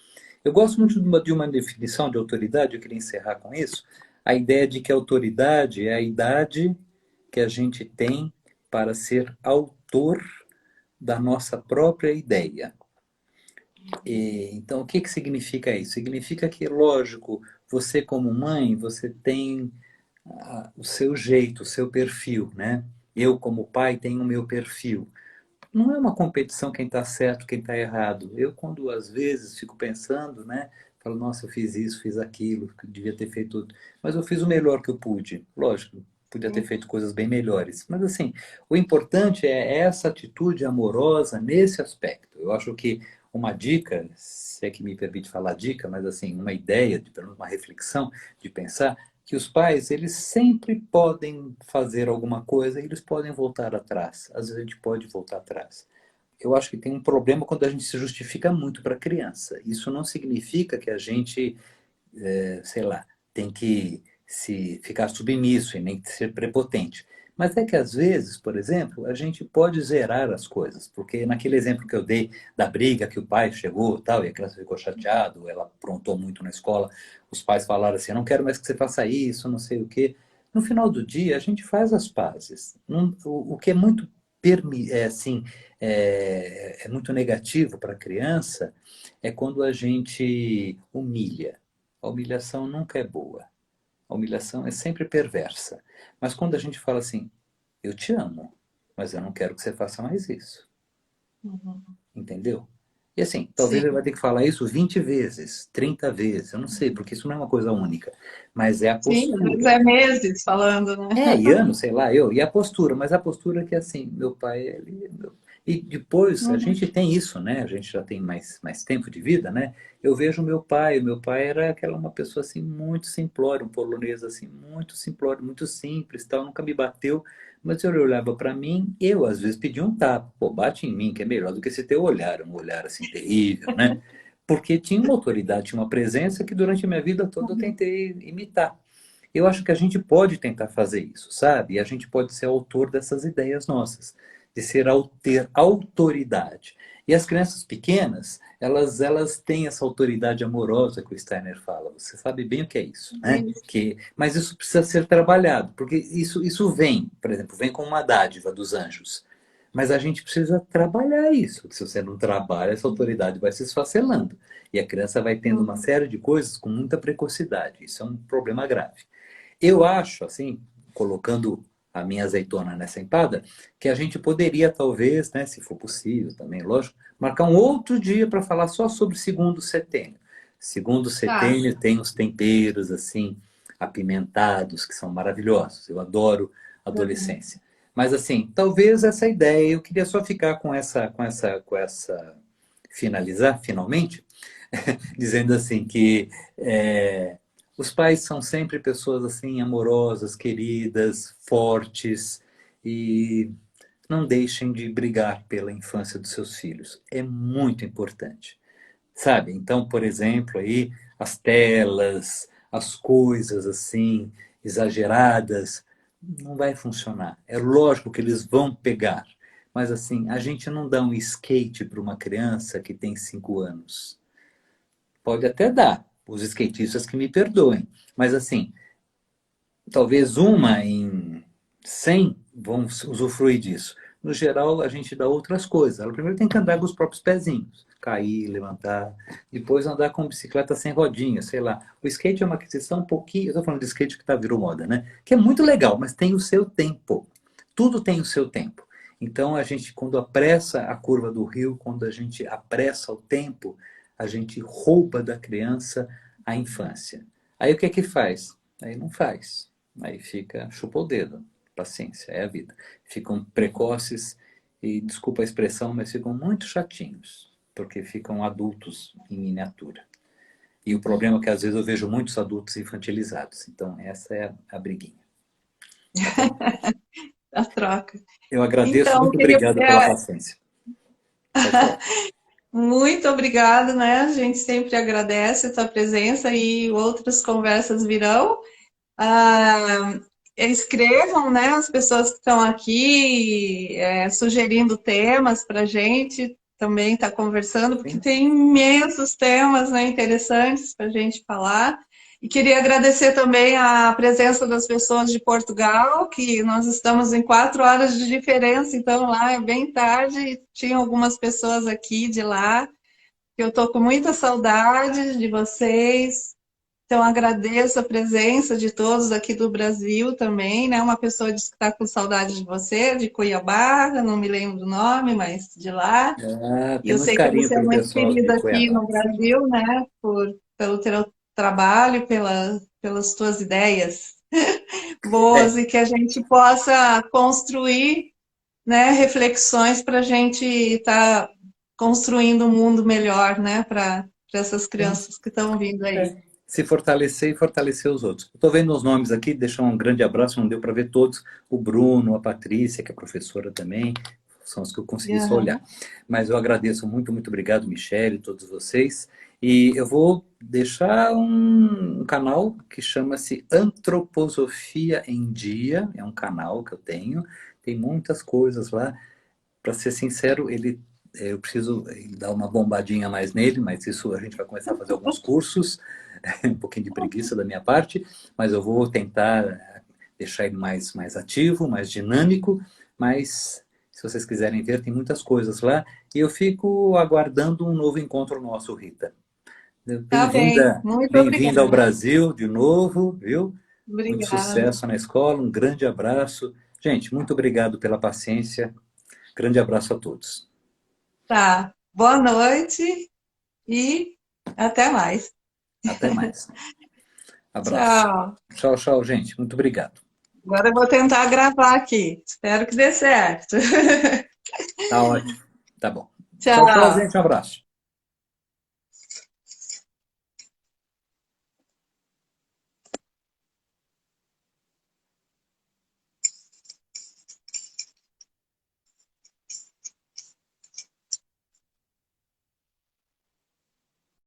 Eu gosto muito de uma definição de autoridade, eu queria encerrar com isso, a ideia de que a autoridade é a idade que a gente tem para ser autor da nossa própria ideia. Então, o que que significa isso? Significa que, lógico, você como mãe, você tem o seu jeito, o seu perfil, né? Eu, como pai, tenho o meu perfil. Não é uma competição quem está certo, quem está errado. Eu, quando às vezes fico pensando, né? Falo, nossa, eu fiz isso, fiz aquilo, que eu devia ter feito tudo. Mas eu fiz o melhor que eu pude. Lógico, podia ter Sim. feito coisas bem melhores. Mas assim, o importante é essa atitude amorosa nesse aspecto. Eu acho que uma dica, se é que me permite falar dica, mas assim, uma ideia, pelo menos uma reflexão de pensar, que os pais, eles sempre podem fazer alguma coisa e eles podem voltar atrás. Às vezes a gente pode voltar atrás. Eu acho que tem um problema quando a gente se justifica muito para a criança. Isso não significa que a gente, sei lá, tem que se ficar submisso e nem ser prepotente. Mas é que às vezes, por exemplo, a gente pode zerar as coisas, porque naquele exemplo que eu dei da briga que o pai chegou, tal, e a criança ficou chateada, ela aprontou muito na escola, os pais falaram assim, não quero mais que você faça isso, não sei o quê. No final do dia, a gente faz as pazes. O que é muito assim, é muito negativo para a criança é quando a gente humilha. A humilhação nunca é boa. A humilhação é sempre perversa. Mas quando a gente fala assim, eu te amo, mas eu não quero que você faça mais isso. Uhum. Entendeu? E assim, talvez ele Sim, vai ter que falar isso 20 vezes, 30 vezes, eu não sei, porque isso não é uma coisa única. Mas é a sim, às vezes postura. é meses falando, né? É, e anos, sei lá, eu. E a postura, mas a postura que é assim, meu pai, e depois, a Uhum. gente tem isso, né? A gente já tem mais tempo de vida, né? Eu vejo o meu pai era aquela uma pessoa assim, muito simplória, um polonês assim, muito simplório, muito simples, tal, nunca me bateu, mas ele olhava para mim, eu às vezes pedia um tapa, pô, bate em mim, que é melhor do que esse teu olhar, um olhar assim terrível, né? Porque tinha uma autoridade, tinha uma presença que durante a minha vida toda eu tentei imitar. Eu acho que a gente pode tentar fazer isso, sabe? E a gente pode ser autor dessas ideias nossas, de ter autoridade. E as crianças pequenas, elas têm essa autoridade amorosa que o Steiner fala. Você sabe bem o que é isso, né? Mas isso precisa ser trabalhado, porque isso vem, por exemplo, vem com uma dádiva dos anjos. Mas a gente precisa trabalhar isso. Se você não trabalha, essa autoridade vai se esfacelando. E a criança vai tendo uma Uhum. série de coisas com muita precocidade. Isso é um problema grave. Eu acho, assim, colocando a minha azeitona nessa empada, que a gente poderia, talvez, né, se for possível também, lógico, marcar um outro dia para falar só sobre o segundo setênio. Segundo Tá. setênio tem os temperos, assim, apimentados, que são maravilhosos. Eu adoro Uhum. adolescência. Mas, assim, talvez essa ideia, eu queria só ficar finalizar, finalmente, dizendo assim que os pais são sempre pessoas assim amorosas, queridas, fortes e não deixem de brigar pela infância dos seus filhos. É muito importante. Sabe? Então, por exemplo, aí as telas, as coisas assim exageradas, não vai funcionar. É lógico que eles vão pegar, mas assim, a gente não dá um skate para uma criança que tem 5 anos. Pode até dar, os skatistas que me perdoem. Mas assim, talvez uma em 100 vão usufruir disso. No geral, a gente dá outras coisas. Ela primeiro tem que andar com os próprios pezinhos. Cair, levantar. Depois andar com bicicleta sem rodinha, sei lá. O skate é uma aquisição um pouquinho... Eu estou falando de skate que virou moda, né? Que é muito legal, mas tem o seu tempo. Tudo tem o seu tempo. Então, a gente, quando apressa a curva do rio, quando a gente apressa o tempo, a gente rouba da criança a infância. Aí o que é que faz? Aí não faz. Aí fica, chupa o dedo. Paciência, é a vida. Ficam precoces e, desculpa a expressão, mas ficam muito chatinhos, porque ficam adultos em miniatura. E o problema é que às vezes eu vejo muitos adultos infantilizados. Então, essa é a briguinha. Tá bom? A troca. Eu agradeço, Então, muito obrigado pela paciência. Pode falar. muito obrigada, né? A gente sempre agradece a tua presença e outras conversas virão. Ah, escrevam, né? As pessoas que estão aqui sugerindo temas para a gente também estar conversando, porque Sim. tem imensos temas, né, interessantes para a gente falar. E queria agradecer também a presença das pessoas de Portugal, que nós estamos em 4 horas de diferença, então lá é bem tarde, e tinha algumas pessoas aqui de lá, que eu estou com muita saudade de vocês. Então, agradeço a presença de todos aqui do Brasil também, né? Uma pessoa disse que está com saudade de você, de Cuiabá, eu não me lembro do nome, mas de lá. Ah, E tem eu muito sei que carinho você é pelo muito pessoal de querida aqui Cuiabá. no Brasil, né? Pelo teu trabalho, pelas tuas ideias boas É, e que a gente possa construir, né, reflexões para a gente estar construindo um mundo melhor, né, para essas sim. crianças que estão vindo aí. Se fortalecer e fortalecer os outros. Estou vendo os nomes aqui, deixar um grande abraço, não deu para ver todos. O Bruno, a Patrícia, que é professora também, são os que eu consegui só olhar. Mas eu agradeço muito, muito obrigado, Michele, todos vocês. E eu vou deixar um canal que chama-se Antroposofia em Dia. É um canal que eu tenho. Tem muitas coisas lá. Para ser sincero, eu preciso dar uma bombadinha mais nele, mas isso a gente vai começar a fazer alguns cursos. Um pouquinho de preguiça da minha parte, mas eu vou tentar deixar ele mais ativo, mais dinâmico, mas se vocês quiserem ver, tem muitas coisas lá. E eu fico aguardando um novo encontro nosso, Rita. Tá bem, Bem-vinda, muito bem-vinda ao obrigada. Brasil de novo, viu? Muito Obrigada. sucesso na escola, um grande abraço. Gente, muito obrigado pela paciência. Grande abraço a todos. Tá. Boa noite e até mais. Até mais. Abraço. Tchau. Tchau, tchau, gente. Muito obrigado. Agora eu vou tentar gravar aqui. Espero que dê certo. Tá ótimo. Tá bom. Tchau, tchau, Tchau. gente. Um abraço.